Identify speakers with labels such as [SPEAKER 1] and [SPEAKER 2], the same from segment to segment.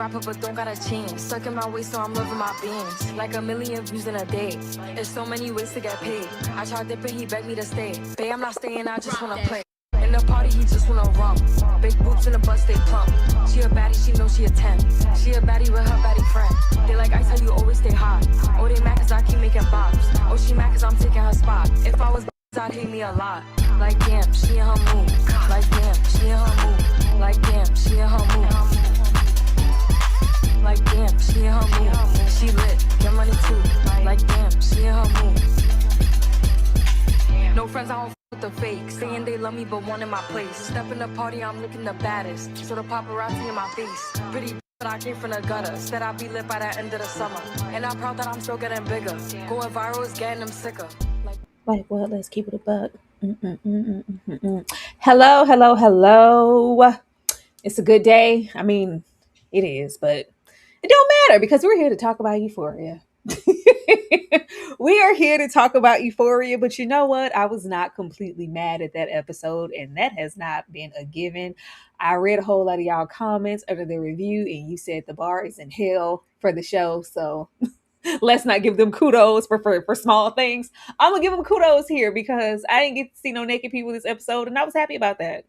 [SPEAKER 1] Rapper, but don't gotta change. Stuck in my waist, so I'm loving my beans. Like 1 million views in a day. There's so many ways to get paid. I tried dipping, he begged me to stay. Babe, I'm not staying, I just wanna play. In the party, he just wanna rum. Big boobs in the bus, they plump. She a baddie, she knows she a 10. She a baddie with her baddie friend. They like I tell you, always stay hot. Oh, they mad cause I keep making bops. Oh, she mad cause I'm taking her spot. If I was I'd hate me a lot. Like damn, she in her mood. Like damn, she in her mood. Like damn, she in her mood. Like damn, she in her mood. She lit, get money too. Like damn, she in her mood. No friends, I don't with the fake. Saying they love me, but one in my place. Step in the party, I'm looking the baddest. So the paparazzi in my face. Pretty, but I came from the gutter. Said I'd be lit by the end of the summer. And I'm proud that I'm still getting bigger. Going viral is getting them sicker.
[SPEAKER 2] Like what? Let's keep it a buck. Hello, hello, hello. It's a good day. I mean, it is, but it don't matter because we're here to talk about Euphoria. We are here to talk about Euphoria, but you know what? I was not completely mad at that episode, and that has not been a given. I read a whole lot of y'all comments under the review, and you said the bar is in hell for the show, so let's not give them kudos for small things. I'm gonna give them kudos here because I didn't get to see no naked people this episode, and I was happy about that.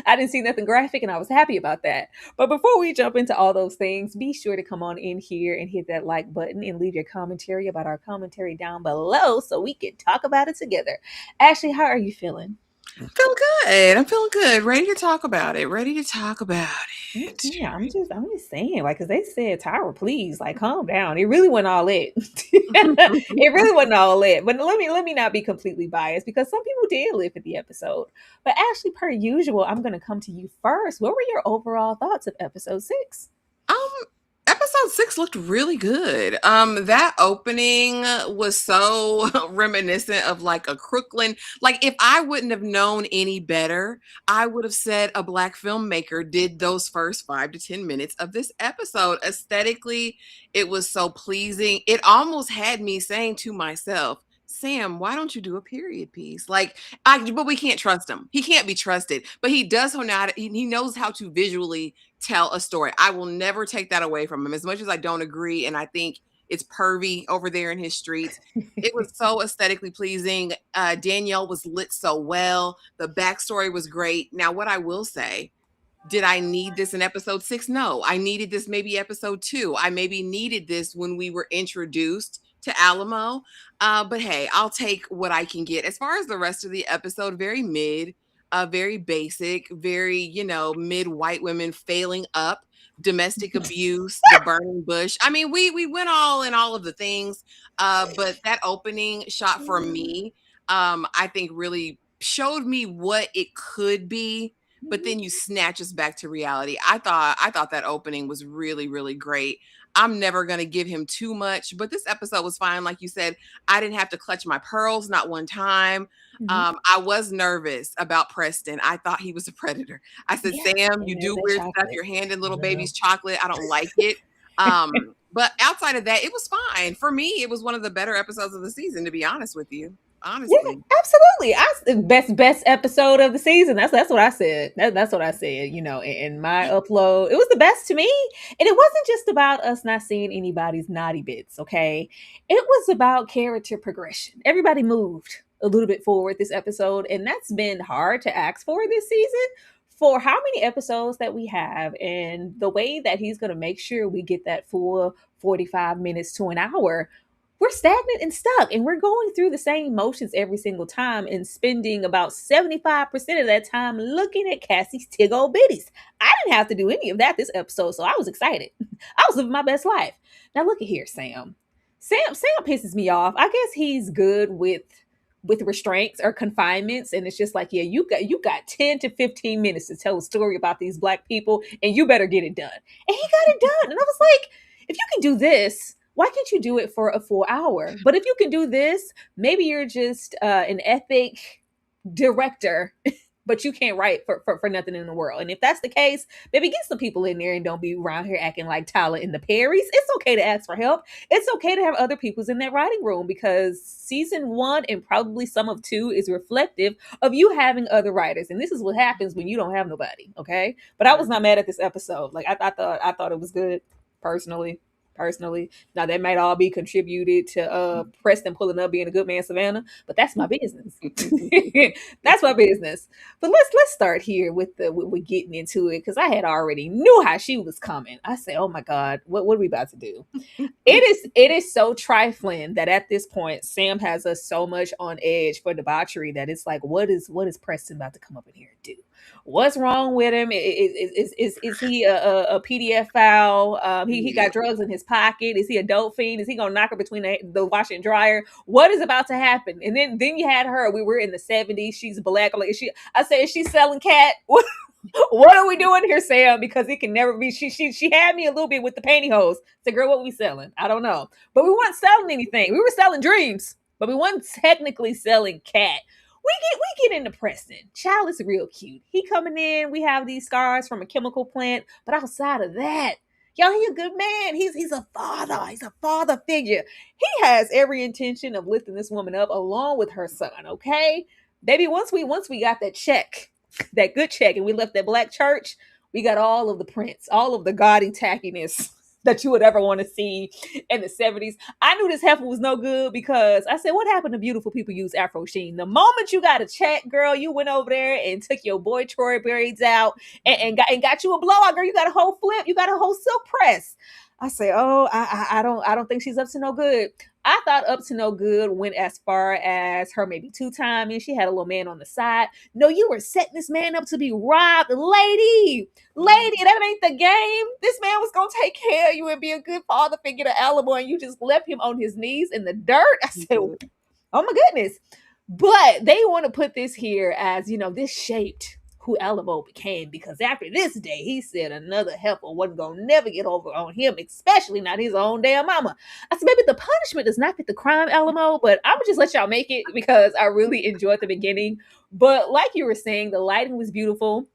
[SPEAKER 2] I didn't see nothing graphic, and I was happy about that. But before we jump into all those things, be sure to come on in here and hit that like button and leave your commentary about our commentary down below so we can talk about it together. Ashley, how are you feeling?
[SPEAKER 3] Feel good. I'm feeling good. Ready to talk about it.
[SPEAKER 2] Yeah, I'm just saying, like, because they said, Tyra, please, like, calm down. It really wasn't all it. It really wasn't all it. But let me not be completely biased because some people did live at the episode. But actually, per usual, I'm going to come to you first. What were your overall thoughts of episode 6?
[SPEAKER 3] Episode 6 looked really good. That opening was so reminiscent of like a Crooklyn. Like if I wouldn't have known any better, I would have said a Black filmmaker did those first 5 to 10 minutes of this episode. Aesthetically, it was so pleasing. It almost had me saying to myself, Sam, why don't you do a period piece? But we can't trust him. He can't be trusted, but he does know how to, he knows how to visually tell a story. I will never take that away from him as much as I don't agree. And I think it's pervy over there in his streets. It was so aesthetically pleasing. Danielle was lit so well. The backstory was great. Now, what I will say, did I need this in episode 6? No, I needed this maybe episode 2. I maybe needed this when we were introduced to Alamo. But hey, I'll take what I can get. As far as the rest of the episode, very mid, very basic, very, mid white women failing up, domestic abuse, the burning bush. I mean, we went all in all of the things. But that opening shot for me, I think really showed me what it could be. But then you snatch us back to reality. I thought that opening was really, really great. I'm never going to give him too much, but this episode was fine. Like you said, I didn't have to clutch my pearls, not one time. I was nervous about Preston. I thought he was a predator. I said, yeah, Sam, you do weird stuff. Your hand in little baby's chocolate. I don't like it. But outside of that, it was fine. For me, it was one of the better episodes of the season, to be honest with you. Honestly.
[SPEAKER 2] Yeah, absolutely. Best episode of the season. That's what I said. That's what I said, in my upload. It was the best to me. And it wasn't just about us not seeing anybody's naughty bits, okay? It was about character progression. Everybody moved a little bit forward this episode, and that's been hard to ask for this season. For how many episodes that we have, and the way that he's going to make sure we get that full 45 minutes to an hour, we're stagnant and stuck, and we're going through the same motions every single time and spending about 75% of that time looking at Cassie's tig old bitties. I didn't have to do any of that this episode, so I was excited. I was living my best life. Now look at here, Sam. Sam pisses me off. I guess he's good with restraints or confinements, and it's just like, yeah, you got 10 to 15 minutes to tell a story about these Black people, and you better get it done. And he got it done. And I was like, if you can do this, why can't you do it for a full hour? But if you can do this, maybe you're just an epic director but you can't write for nothing in the world. And if that's the case, maybe get some people in there and don't be around here acting like Tyler and the Perrys. It's okay to ask for help. It's okay to have other people's in that writing room, because season 1 and probably some of 2 is reflective of you having other writers. And this is what happens when you don't have nobody. Okay. But I was not mad at this episode. Like I thought it was good personally. Now that might all be contributed to Preston pulling up being a good man Savannah, but that's my business. That's my business. But let's start here with with getting into it, because I had already knew how she was coming. I said, oh my God, what are we about to do? It is so trifling that at this point Sam has us so much on edge for debauchery that it's like, what is Preston about to come up in here and do? What's wrong with him? Is he a PDF file? He got drugs in his pocket. Is he a dope fiend? Is he gonna knock her between the washer and dryer? What is about to happen? And then you had her. We were in the 70s. She's black. Like, I said, is she selling cat? What are we doing here, Sam? Because it can never be. She had me a little bit with the pantyhose. Said, girl, what we selling? I don't know. But we weren't selling anything. We were selling dreams, but we weren't technically selling cat. We get into Preston. Child is real cute. He coming in. We have these scars from a chemical plant, but outside of that, y'all, he a good man. He's a father. He's a father figure. He has every intention of lifting this woman up along with her son. Okay, baby. Once we got that check, that good check, and we left that black church, we got all of the prints, all of the gaudy tackiness that you would ever want to see in the 70s. I knew this heifer was no good because I said, what happened to beautiful people use Afro Sheen? The moment you got a check, girl, you went over there and took your boy Troy braids out and got you a blowout, girl. You got a whole flip. You got a whole silk press. I say, oh, I don't think she's up to no good. I thought up to no good went as far as her maybe 2-timing. She had a little man on the side. No, you were setting this man up to be robbed. Lady, that ain't the game. This man was going to take care of you and be a good father figure to Alamo, and you just left him on his knees in the dirt. I said, oh my goodness. But they want to put this here as, this shaped who Alamo became, because after this day, he said another heifer wasn't going to never get over on him, especially not his own damn mama. I said, maybe the punishment does not fit the crime, Alamo, but I'm going to just let y'all make it because I really enjoyed the beginning. But like you were saying, the lighting was beautiful.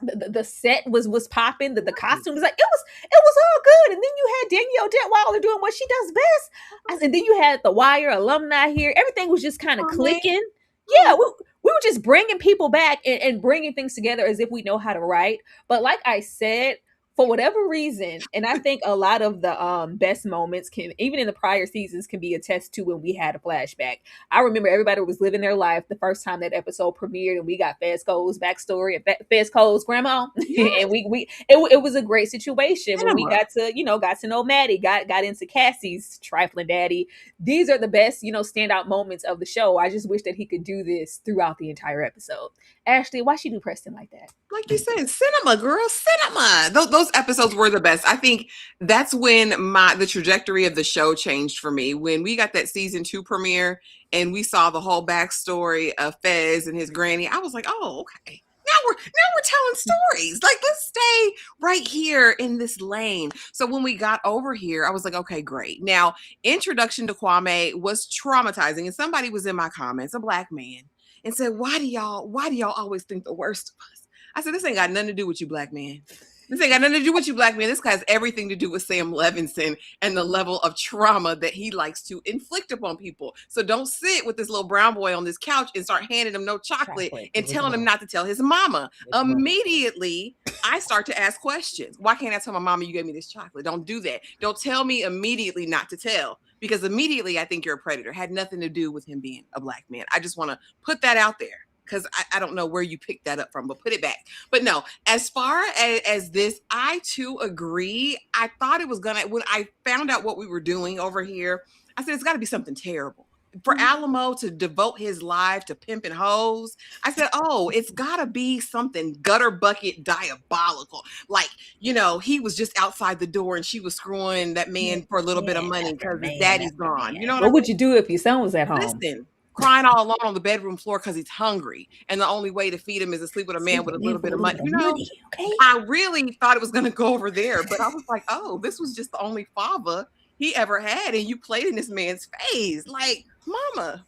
[SPEAKER 2] The set was popping. The costume was like, it was all good. And then you had Danielle Detweiler doing what she does best. And then you had the Wire alumni here. Everything was just kind of clicking. Yeah, we were just bringing people back and bringing things together as if we know how to write. But like I said, for whatever reason, and I think a lot of the best moments can, even in the prior seasons, can be attested to when we had a flashback. I remember everybody was living their life the first time that episode premiered, and we got Fezco's backstory and Fezco's grandma, yes. And it was a great situation when we got to know Maddie, got into Cassie's trifling daddy. These are the best standout moments of the show. I just wish that he could do this throughout the entire episode. Ashley, why she do Preston like that?
[SPEAKER 3] Like you said, cinema, girl, cinema. Those episodes were the best. I think that's when the trajectory of the show changed for me. When we got that season 2 premiere and we saw the whole backstory of Fez and his granny, I was like, oh, okay. Now we're telling stories. Like, let's stay right here in this lane. So when we got over here, I was like, okay, great. Now, introduction to Kwame was traumatizing. And somebody was in my comments, a black man, and said, why do y'all always think the worst of us? I said, this ain't got nothing to do with you, black man. This ain't got nothing to do with you, black man. This has everything to do with Sam Levinson and the level of trauma that he likes to inflict upon people. So don't sit with this little brown boy on this couch and start handing him no chocolate and telling him not to tell his mama. Immediately, I start to ask questions. Why can't I tell my mama you gave me this chocolate? Don't do that. Don't tell me immediately not to tell. Because immediately I think you're a predator. Had nothing to do with him being a black man. I just want to put that out there because I don't know where you picked that up from, but put it back. But no, as far as this, I too agree. I thought it was when I found out what we were doing over here, I said, it's got to be something terrible. For Alamo to devote his life to pimping hoes, I said, oh, it's gotta be something gutter bucket diabolical. Like, he was just outside the door and she was screwing that man for a little bit of money because his daddy's gone. You know
[SPEAKER 2] what would you do if your son was at home?
[SPEAKER 3] Listen, crying all alone on the bedroom floor because he's hungry. And the only way to feed him is to sleep with a man with a little bit of money. Okay? I really thought it was gonna go over there, but I was like, oh, this was just the only father he ever had, and you played in this man's face. Like, mama,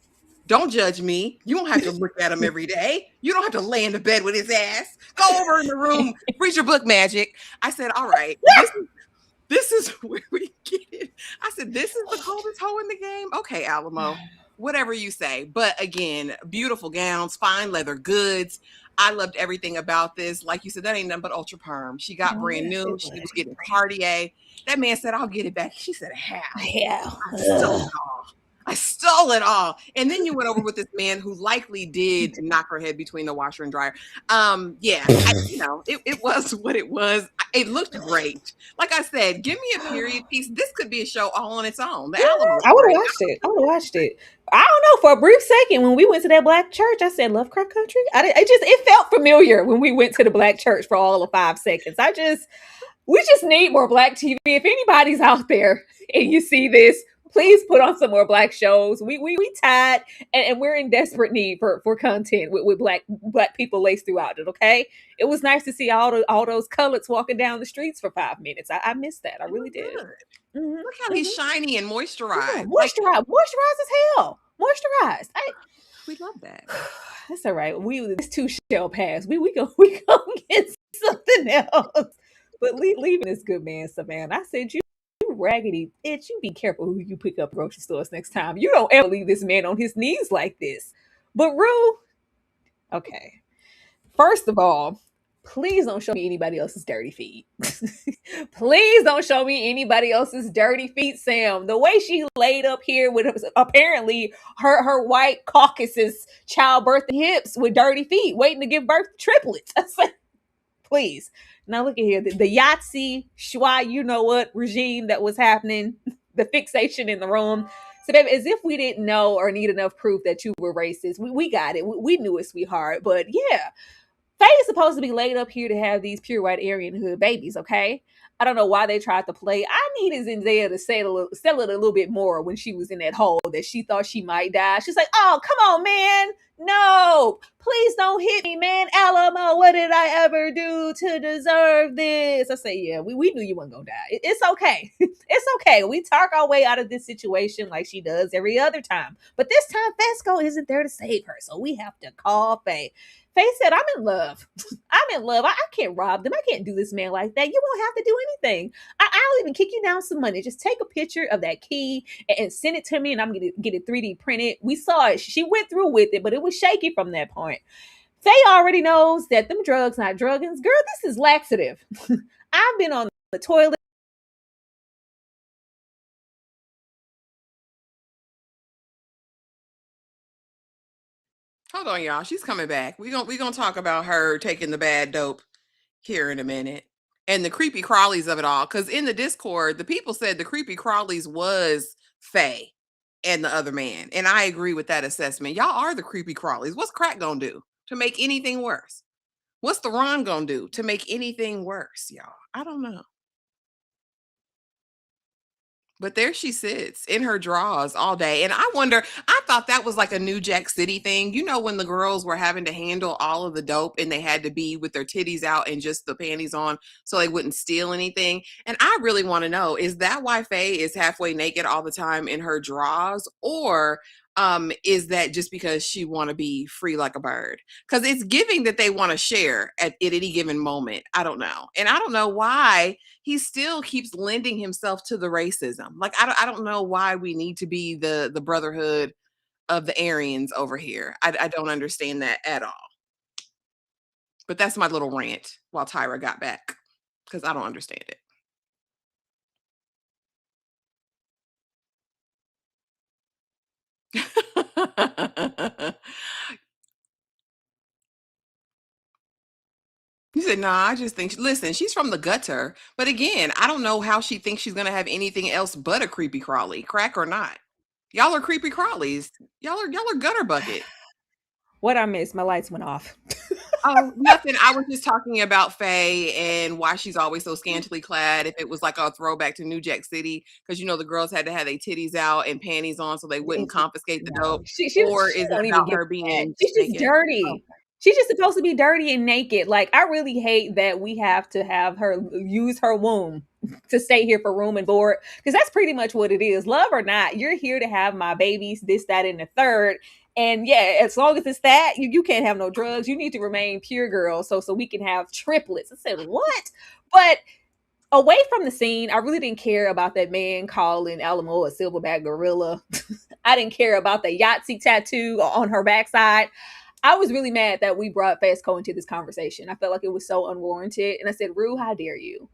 [SPEAKER 3] Don't judge me. You don't have to look at him every day. You don't have to lay in the bed with his ass. Go over in the room, read your book, Magic. I said, all right, this is where we get it. I said, this is the coldest hoe in the game. Okay, Alamo, whatever you say. But again, beautiful gowns, fine leather goods. I loved everything about this. Like you said, that ain't nothing but ultra perm. She got brand new. She was getting Cartier. That man said, I'll get it back. She said, how? I stole it all. And then you went over with this man who likely did knock her head between the washer and dryer. It was what it was. It looked great. Like I said, give me a period piece. This could be a show all on its own.
[SPEAKER 2] I would have watched it. I don't know. For a brief second, when we went to that black church, I said Lovecraft Country. It felt familiar when we went to the black church for all of 5 seconds. We just need more black TV. If anybody's out there and you see this, please put on some more black shows. We tired and we're in desperate need for content with black people laced throughout it. Okay, it was nice to see all those colors walking down the streets for 5 minutes. I missed that. I really did.
[SPEAKER 3] Mm-hmm. Look how he's shiny and moisturized.
[SPEAKER 2] Yeah, moisturized as hell. Moisturized.
[SPEAKER 3] We love that.
[SPEAKER 2] That's all right. This too shall pass. We go get something else. But leaving this good man, Savannah. I said, you raggedy bitch, you be careful who you pick up grocery stores next time. You don't ever leave this man on his knees like this. But Rue, okay. First of all, please don't show me anybody else's dirty feet. Please don't show me anybody else's dirty feet, Sam. The way she laid up here with apparently her white Caucasus childbirth hips with dirty feet, waiting to give birth to triplets. I said, please. Now look at here, the Yahtzee schwa, you know what regime that was happening, the fixation in the room. So baby, as if we didn't know or need enough proof that you were racist. We got it. We knew it, sweetheart. But yeah, Faye is supposed to be laid up here to have these pure white Aryan hood babies, okay? I don't know why they tried to play. I needed Zendaya to sell it a little bit more when she was in that hole that she thought she might die. She's like, oh, come on, man. No, please don't hit me, man. Alamo, what did I ever do to deserve this? I say, yeah, we knew you weren't going to die. It's okay. It's okay. We talk our way out of this situation like she does every other time. But this time, Fesco isn't there to save her. So we have to call Faye. Faye said, I'm in love. I'm in love. I can't rob them. I can't do this man like that. You won't have to do anything. I'll even kick you down some money. Just take a picture of that key and send it to me, and I'm going to get it 3D printed. We saw it. She went through with it, but it was shaky from that point. Faye already knows that them drugs not druggins. Girl, this is laxative. I've been on the toilet.
[SPEAKER 3] Hold on, y'all. She's coming back. We gonna talk about her taking the bad dope here in a minute. And the creepy crawlies of it all. Because in the Discord, the people said the creepy crawlies was Faye and the other man. And I agree with that assessment. Y'all are the creepy crawlies. What's crack gonna do to make anything worse? What's the Ron gonna do to make anything worse, y'all? I don't know. But there she sits in her drawers all day. And I wonder, I thought that was like a New Jack City thing. You know, when the girls were having to handle all of the dope and they had to be with their titties out and just the panties on so they wouldn't steal anything. And I really want to know, is that why Faye is halfway naked all the time in her drawers? Or is that just because she want to be free like a bird? Because it's giving that they want to share at any given moment. I don't know. And I don't know why he still keeps lending himself to the racism. Like, I don't know why we need to be the brotherhood of the Aryans over here. I don't understand that at all. But that's my little rant while Tyra got back, because I don't understand it. You said, nah, I just think, listen, she's from the gutter. But again, I don't know how she thinks she's going to have anything else but a creepy crawly, crack or not. Y'all are creepy crawlies. Y'all are gutter bucket.
[SPEAKER 2] What I missed? My lights went off.
[SPEAKER 3] Oh, nothing. I was just talking about Faye and why she's always so scantily clad. If it was like a throwback to New Jack City, because you know the girls had to have their titties out and panties on so they wouldn't confiscate the dope. Or is it about her being
[SPEAKER 2] she's just dirty? Oh. She's just supposed to be dirty and naked. Like, I really hate that we have to have her use her womb to stay here for room and board, because that's pretty much what it is. Love or not, you're here to have my babies, this, that, and the third. And yeah, as long as it's that, you can't have no drugs. You need to remain pure, girl, so we can have triplets. I said, what? But away from the scene, I really didn't care about that man calling Alamo a silverback gorilla. I didn't care about the Yahtzee tattoo on her backside. I was really mad that we brought Fesco into this conversation. I felt like it was so unwarranted. And I said, Rue, how dare you?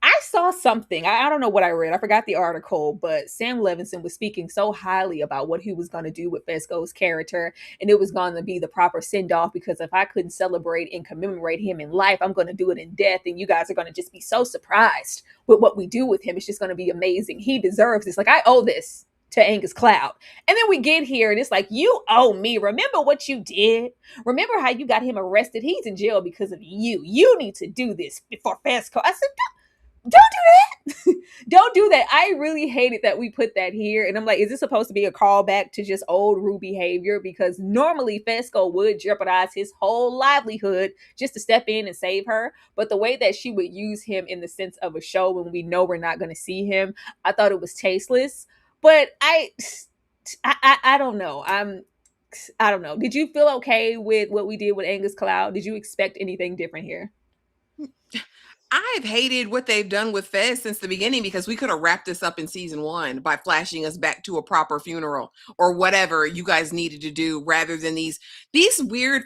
[SPEAKER 2] I saw something. I don't know what I read. I forgot the article, but Sam Levinson was speaking so highly about what he was going to do with Fesco's character, and it was going to be the proper send off. Because if I couldn't celebrate and commemorate him in life, I'm going to do it in death, and you guys are going to just be so surprised with what we do with him. It's just going to be amazing. He deserves this. Like, I owe this to Angus Cloud. And then we get here, and it's like, you owe me. Remember what you did? Remember how you got him arrested? He's in jail because of you. You need to do this before Fesco. I said, don't do that. Don't do that. I really hated that we put that here. And I'm like, is this supposed to be a callback to just old Rue behavior? Because normally Fesco would jeopardize his whole livelihood just to step in and save her. But the way that she would use him in the sense of a show when we know we're not going to see him, I thought it was tasteless. But I don't know. I don't know. Did you feel okay with what we did with Angus Cloud? Did you expect anything different here?
[SPEAKER 3] I've hated what they've done with Fez since the beginning, because we could have wrapped this up in season 1 by flashing us back to a proper funeral or whatever you guys needed to do, rather than these weird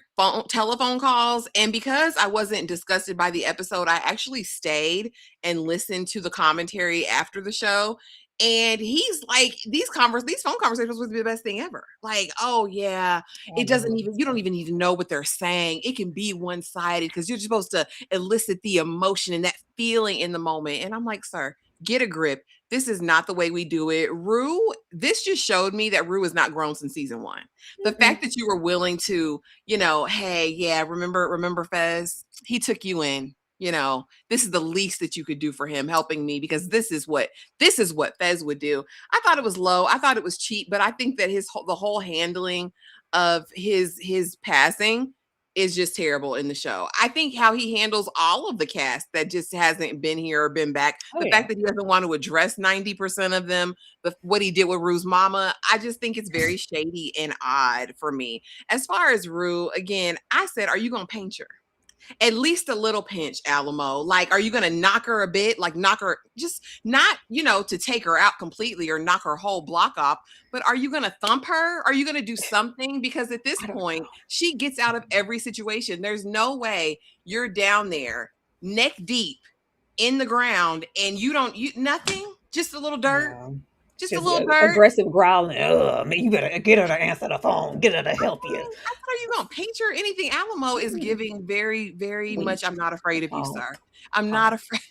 [SPEAKER 3] telephone calls. And because I wasn't disgusted by the episode, I actually stayed and listened to the commentary after the show. And he's like, these phone conversations was the best thing ever. Like, oh yeah, you don't even need to know what they're saying. It can be one-sided because you're supposed to elicit the emotion and that feeling in the moment. And I'm like, sir, get a grip. This is not the way we do it. Rue, this just showed me that Rue is not grown since season 1. The fact that you were willing to, hey, yeah, remember Fez? He took you in. This is the least that you could do for him, helping me, because this is what Fez would do. I thought it was low. I thought it was cheap, but I think that the whole handling of his passing is just terrible in the show. I think how he handles all of the cast that just hasn't been here or been back, fact that he doesn't want to address 90% of them, what he did with Rue's mama, I just think it's very shady and odd for me. As far as Rue, again, I said, are you going to paint her? At least a little pinch, Alamo. Like, are you going to knock her a bit? Like, knock her, just not, to take her out completely or knock her whole block off, but are you going to thump her? Are you going to do something? Because at this point, she gets out of every situation. There's no way you're down there neck deep in the ground and nothing, just a little dirt. Yeah. Just a little dirt.
[SPEAKER 2] Aggressive growling. You better get her to answer the phone. Get her to help you.
[SPEAKER 3] Are you going to paint her? Anything? Alamo is giving very, very much. I'm not afraid of you, sir. I'm not afraid.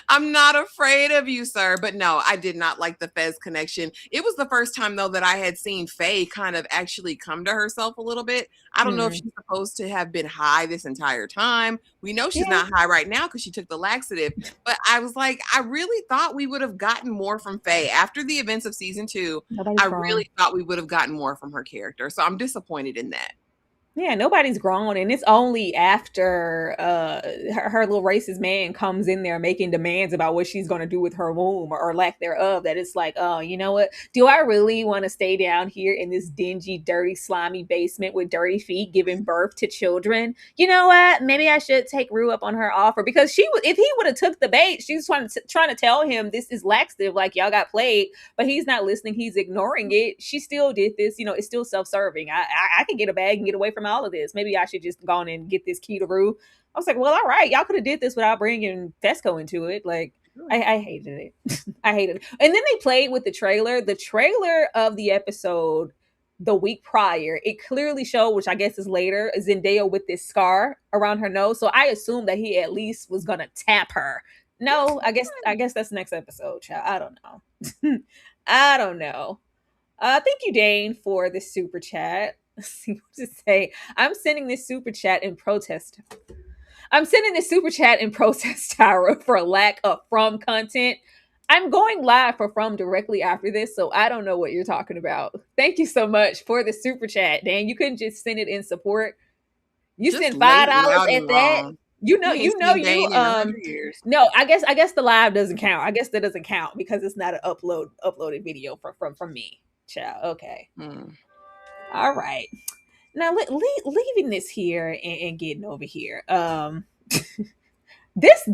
[SPEAKER 3] I'm not afraid of you, sir. But no, I did not like the Fez connection. It was the first time, though, that I had seen Faye kind of actually come to herself a little bit. I don't know if she's supposed to have been high this entire time. We know she's not high right now because she took the laxative. But I was like, I really thought we would have gotten more from Faye after the events of season 2. I really thought we would have gotten more from her character. So I'm disappointed in that.
[SPEAKER 2] Yeah, nobody's grown, and it's only after her little racist man comes in there making demands about what she's going to do with her womb or lack thereof that it's like, oh, you know what? Do I really want to stay down here in this dingy, dirty, slimy basement with dirty feet giving birth to children? You know what? Maybe I should take Rue up on her offer, because if he would have took the bait, she was trying to tell him this is laxative, like y'all got played, but he's not listening. He's ignoring it. She still did this. It's still self-serving. I can get a bag and get away from all of this. Maybe I should just go on and get this key to Rue. I was like, well, all right, y'all could have did this without bringing Fesco into it. Like, I hated it. I hated it. And then they played with the trailer of the episode the week prior. It clearly showed, which I guess is later, Zendaya with this scar around her nose. So I assumed that he at least was gonna tap her. No, I guess that's next episode, child. I don't know. I don't know. Thank you, Dane, for the super chat. Let's see what to say. I'm sending this super chat in protest. Tyra, for a lack of From content. I'm going live for From directly after this, so I don't know what you're talking about. Thank you so much for the super chat, Dan. You couldn't just send it in support. You sent $5 at that. No, I guess the live doesn't count. I guess that doesn't count because it's not an uploaded video from me. Child. Okay. All right. Now, leaving this here and getting over here. This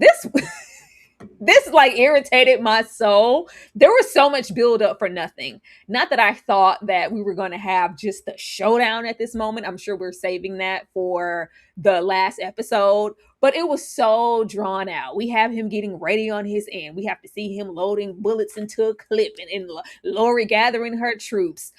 [SPEAKER 2] this like irritated my soul. There was so much build up for nothing. Not that I thought that we were going to have just the showdown at this moment. I'm sure we're saving that for the last episode, but it was so drawn out. We have him getting ready on his end. We have to see him loading bullets into a clip and Lori gathering her troops.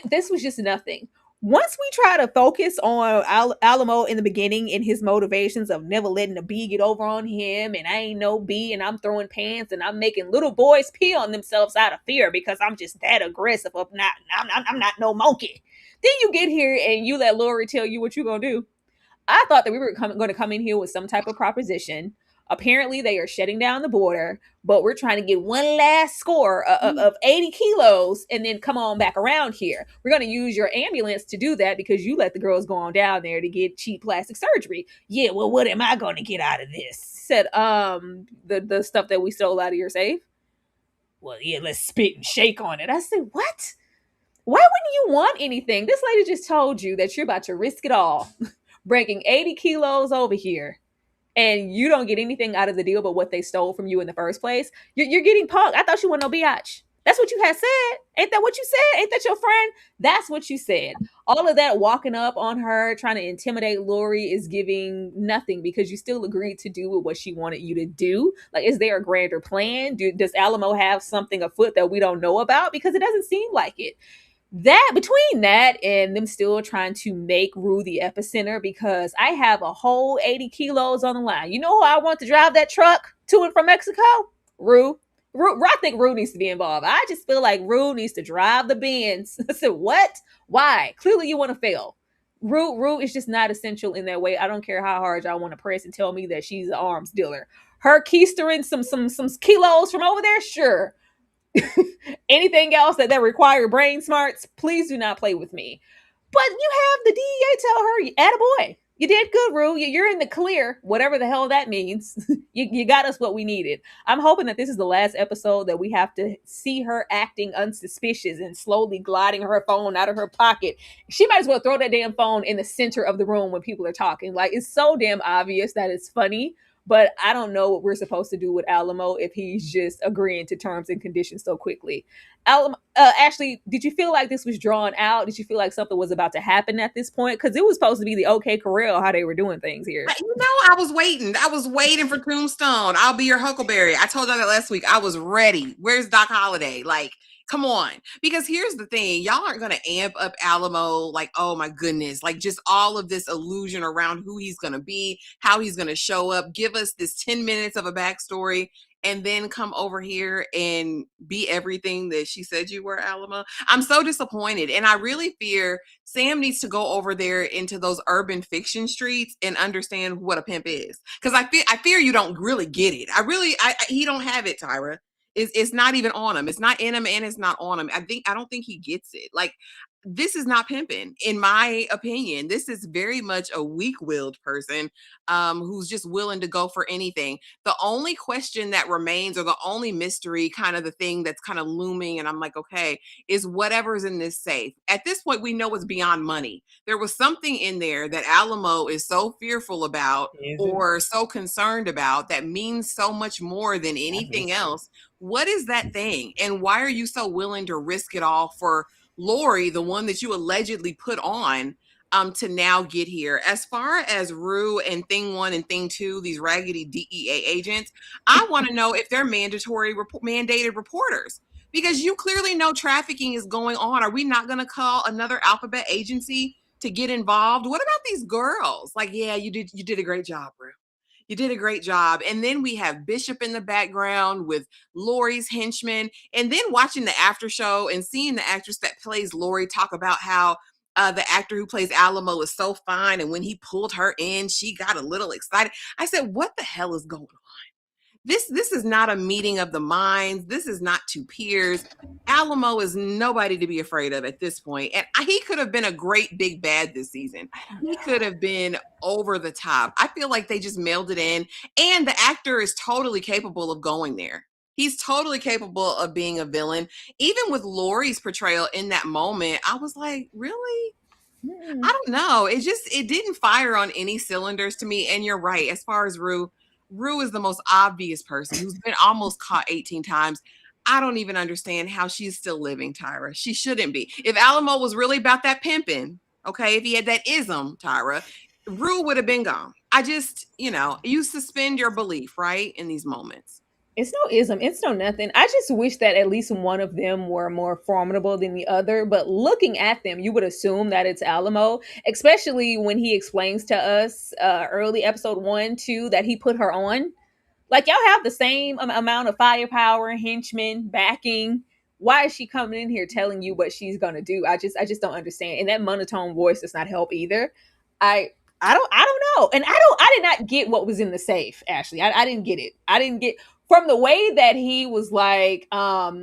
[SPEAKER 2] This was just nothing. Once we try to focus on Alamo in the beginning and his motivations of never letting a bee get over on him, and I ain't no bee, and I'm throwing pants, and I'm making little boys pee on themselves out of fear because I'm just that aggressive. I'm not no monkey. Then you get here and you let Lori tell you what you're gonna do. I thought that we were going to come in here with some type of proposition. Apparently, they are shutting down the border, but we're trying to get one last score of 80 kilos and then come on back around here. We're going to use your ambulance to do that because you let the girls go on down there to get cheap plastic surgery. Yeah, well, what am I going to get out of this? Said, the stuff that we stole out of your safe. Well, yeah, let's spit and shake on it. I said, what? Why wouldn't you want anything? This lady just told you that you're about to risk it all, bringing 80 kilos over here, and you don't get anything out of the deal but what they stole from you in the first place. You're getting punked. I thought you were no biatch. That's what you had said. Ain't that what you said? Ain't that your friend? That's what you said. All of that walking up on her, trying to intimidate Lori is giving nothing because you still agreed to do what she wanted you to do. Like, is there a grander plan? Does Alamo have something afoot that we don't know about? Because it doesn't seem like it. That between that and them still trying to make Rue the epicenter because I have a whole 80 kilos on the line. You know who I want to drive that truck to and from Mexico? Rue. I think Rue needs to be involved. I just feel like Rue needs to drive the Benz. I said, what? Why? Clearly you want to fail. Rue is just not essential in that way. I don't care how hard y'all want to press and tell me that she's an arms dealer. Her keistering some kilos from over there, sure. Anything else that require brain smarts, please do not play with me. But you have the DEA tell her, attaboy. You did good, Rue. You're in the clear, whatever the hell that means. you got us what we needed. I'm hoping that this is the last episode that we have to see her acting unsuspicious and slowly gliding her phone out of her pocket. She might as well throw that damn phone in the center of the room when people are talking. Like, it's so damn obvious that it's funny. But I don't know what we're supposed to do with Alamo if he's just agreeing to terms and conditions so quickly. Alamo, Ashley, did you feel like this was drawn out? Did you feel like something was about to happen at this point? Because it was supposed to be the OK Corral how they were doing things here.
[SPEAKER 3] I was waiting. I was waiting for Tombstone. I'll be your Huckleberry. I told y'all that last week. I was ready. Where's Doc Holliday? Like, come on. Because here's the thing. Y'all aren't going to amp up Alamo like, oh my goodness. Like, just all of this illusion around who he's going to be, how he's going to show up. Give us this 10 minutes of a backstory and then come over here and be everything that she said you were, Alamo. I'm so disappointed. And I really fear Sam needs to go over there into those urban fiction streets and understand what a pimp is. Because I fear you don't really get it. He don't have it, Tyra. It's not even on him. It's not in him and it's not on him. I don't think he gets it. Like, this is not pimping, in my opinion. This is very much a weak-willed person who's just willing to go for anything. The only question that remains, or the only mystery, kind of the thing that's kind of looming, and I'm like, okay, is whatever's in this safe. At this point, we know it's beyond money. There was something in there that Alamo is so fearful about or so concerned about that means so much more than anything else. What is that thing? And why are you so willing to risk it all for Lori, the one that you allegedly put on to now get here? As far as Rue and Thing 1 and Thing 2, these raggedy DEA agents, I want to know if they're mandated reporters, because you clearly know trafficking is going on. Are we not going to call another alphabet agency to get involved? What about these girls? Like, yeah, you did a great job, Rue. You did a great job. And then we have Bishop in the background with Lori's henchmen. And then watching the after show and seeing the actress that plays Lori talk about how the actor who plays Alamo is so fine. And when he pulled her in, she got a little excited. I said, what the hell is going on? This is not a meeting of the minds. This is not two peers. Alamo is nobody to be afraid of at this point. And he could have been a great big bad this season. He could have been over the top. I feel like they just mailed it in. And the actor is totally capable of going there. He's totally capable of being a villain. Even with Lori's portrayal in that moment, I was like, really? I don't know. It didn't fire on any cylinders to me. And you're right. As far as Rue is the most obvious person who's been almost caught 18 times. I don't even understand how she's still living, Tyra. She shouldn't be. If Alamo was really about that pimping, okay, if he had that ism, Tyra, Rue would have been gone. I just, you suspend your belief, right, in these moments.
[SPEAKER 2] It's no ism. It's no nothing. I just wish that at least one of them were more formidable than the other. But looking at them, you would assume that it's Alamo, especially when he explains to us early episode 1, 2, that he put her on. Like, y'all have the same amount of firepower, henchmen, backing. Why is she coming in here telling you what she's gonna do? I just don't understand. And that monotone voice does not help either. I don't know. And I did not get what was in the safe, Ashley. I didn't get it. I didn't get from the way that he was like, yeah,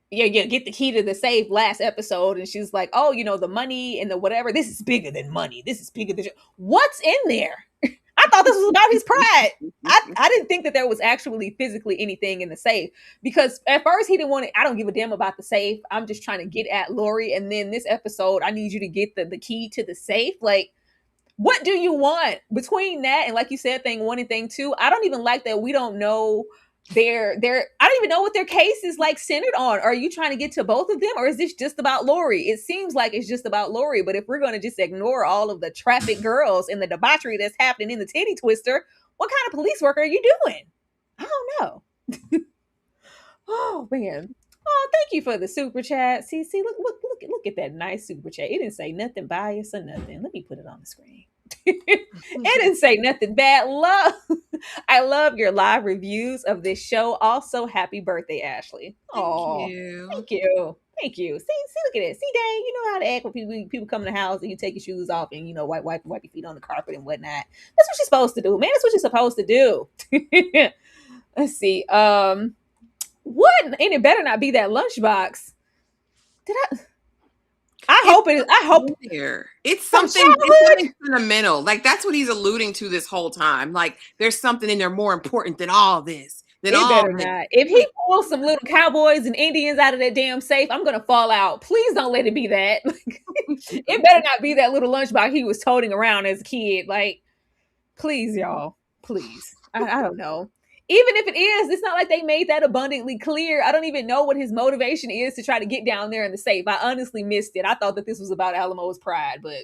[SPEAKER 2] get the key to the safe last episode. And she's like, oh, the money and the whatever. This is bigger than money. This is bigger than what's in there. I thought this was about his pride. I didn't think that there was actually physically anything in the safe, because at first he didn't want it. I don't give a damn about the safe. I'm just trying to get at Lori. And then this episode, I need you to get the key to the safe. Like, what do you want between that and, like you said, thing 1 and thing 2? I don't even like that we don't know I don't even know what their case is like centered on. Are you trying to get to both of them, or is this just about Lori? It seems like it's just about Lori, but if we're going to just ignore all of the trafficked girls and the debauchery that's happening in the titty twister, what kind of police work are you doing? I don't know. Oh man. Oh, thank you for the super chat. See, look at that nice super chat. It didn't say nothing biased or nothing. Let me put it on the screen. It didn't say nothing bad. I love your live reviews of this show. Also, happy birthday, Ashley.
[SPEAKER 3] Thank you.
[SPEAKER 2] Thank you. Thank you. See, look at it. See, Dang, you know how to act when people come in the house and you take your shoes off and wipe your feet on the carpet and whatnot. That's what you're supposed to do, man. That's what you're supposed to do. Let's see. What? And it better not be that lunchbox. I hope
[SPEAKER 3] it's something sentimental. Like, that's what he's alluding to this whole time. Like, there's something in there more important than all this.
[SPEAKER 2] Not. If he pulls some little cowboys and Indians out of that damn safe, I'm gonna fall out. Please don't let it be that. It better not be that little lunchbox he was toting around as a kid. Like, please, y'all. Please. I don't know. Even if it is, it's not like they made that abundantly clear. I don't even know what his motivation is to try to get down there in the safe. I honestly missed it. I thought that this was about Alamo's pride, but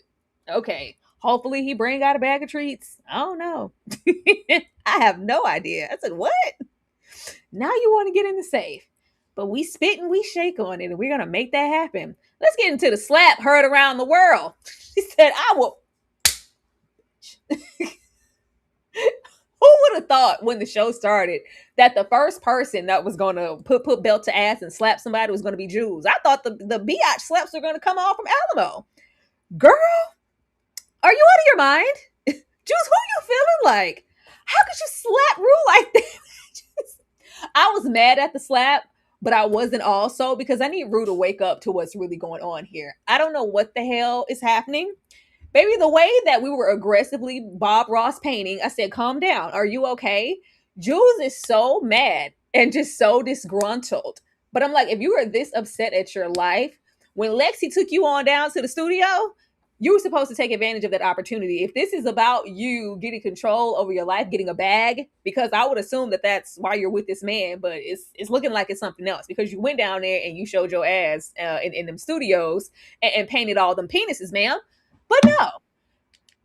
[SPEAKER 2] okay. Hopefully he bring out a bag of treats. I don't know. I have no idea. I said, what? Now you want to get in the safe. But we spit and we shake on it, and we're going to make that happen. Let's get into the slap heard around the world. She said, I will... Who would have thought when the show started that the first person that was going to put belt to ass and slap somebody was going to be Jules? I thought the biatch slaps were going to come off from Alamo. Girl, are you out of your mind? Jules, who you feeling like? How could you slap Rue like that? I was mad at the slap, but I wasn't also, because I need Rue to wake up to what's really going on here. I don't know what the hell is happening. Baby, the way that we were aggressively Bob Ross painting, I said, calm down. Are you okay? Jules is so mad and just so disgruntled. But I'm like, if you were this upset at your life, when Lexi took you on down to the studio, you were supposed to take advantage of that opportunity. If this is about you getting control over your life, getting a bag, because I would assume that that's why you're with this man, but it's looking like it's something else, because you went down there and you showed your ass in them studios and painted all them penises, ma'am. But no,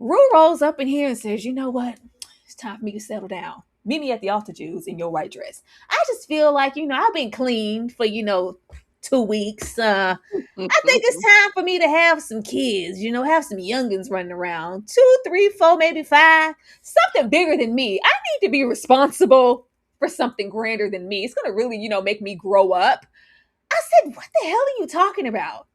[SPEAKER 2] Rue rolls up in here and says, you know what? It's time for me to settle down. Meet me at the altar, Jules, in your white dress. I just feel like, I've been clean for, 2 weeks. I think it's time for me to have some kids, have some youngins running around. 2, 3, 4, maybe 5. Something bigger than me. I need to be responsible for something grander than me. It's going to really, make me grow up. I said, what the hell are you talking about?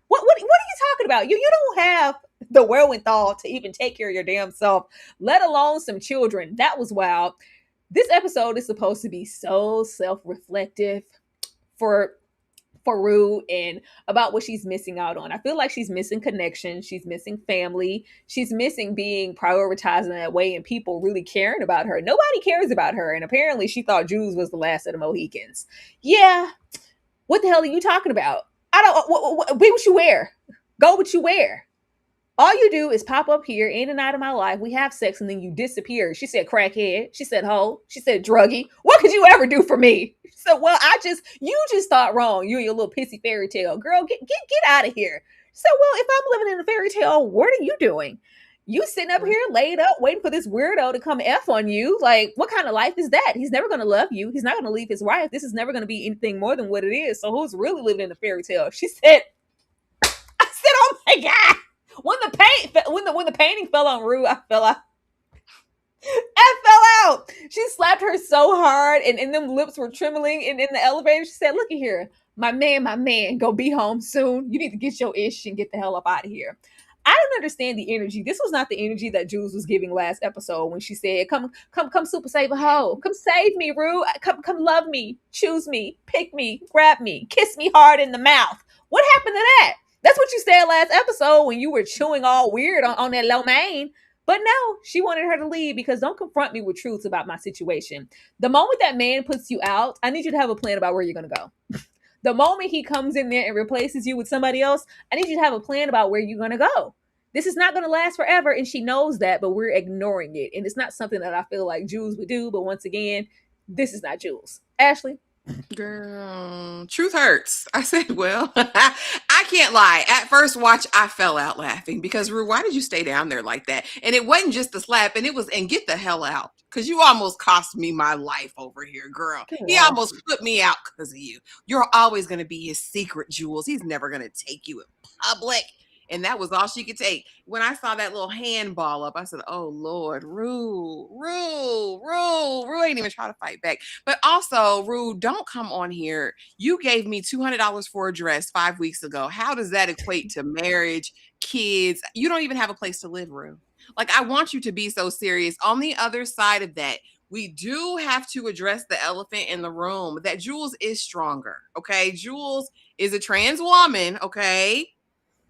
[SPEAKER 2] What are you talking about? You don't have the wherewithal to even take care of your damn self, let alone some children. That was wild. This episode is supposed to be so self-reflective for Rue and about what she's missing out on. I feel like she's missing connection. She's missing family. She's missing being prioritized in that way and people really caring about her. Nobody cares about her. And apparently she thought Jules was the last of the Mohicans. Yeah. What the hell are you talking about? I don't, be what you wear. Go what you wear. All you do is pop up here in and out of my life. We have sex and then you disappear. She said crackhead. She said hoe. She said druggie. What could you ever do for me? She said, well, you just thought wrong. You and your little pissy fairy tale. Girl, get out of here. She said, well, if I'm living in a fairy tale, what are you doing? You sitting up here laid up waiting for this weirdo to come F on you. Like, what kind of life is that? He's never going to love you. He's not going to leave his wife. This is never going to be anything more than what it is. So who's really living in a fairy tale? She said, I said, oh my God. When the painting fell on Rue, I fell out. I fell out. She slapped her so hard, and them lips were trembling. And in the elevator, she said, "Look at here, my man, go be home soon. You need to get your ish and get the hell up out of here." I don't understand the energy. This was not the energy that Jules was giving last episode when she said, "Come, super save a hoe. Come save me, Rue. Come love me, choose me, pick me, grab me, kiss me hard in the mouth." What happened to that? That's what you said last episode when you were chewing all weird on that lo mein. But no, she wanted her to leave because don't confront me with truths about my situation. The moment that man puts you out, I need you to have a plan about where you're going to go. The moment he comes in there and replaces you with somebody else, I need you to have a plan about where you're going to go. This is not going to last forever, and she knows that, but we're ignoring it. And it's not something that I feel like Jules would do, but once again, this is not Jules. Ashley?
[SPEAKER 3] Girl, truth hurts. I said, well, I can't lie. At first watch, I fell out laughing because Rue, why did you stay down there like that? And it wasn't just the slap, and get the hell out. Because you almost cost me my life over here, girl. He almost put me out because of you. You're always going to be his secret, Jules. He's never going to take you in public. And that was all she could take. When I saw that little handball up, I said, oh, Lord, Rue ain't even trying to fight back. But also, Rue, don't come on here. You gave me $200 for a dress 5 weeks ago. How does that equate to marriage, kids? You don't even have a place to live, Rue. Like, I want you to be so serious. On the other side of that, we do have to address the elephant in the room that Jules is stronger, okay? Jules is a trans woman, okay?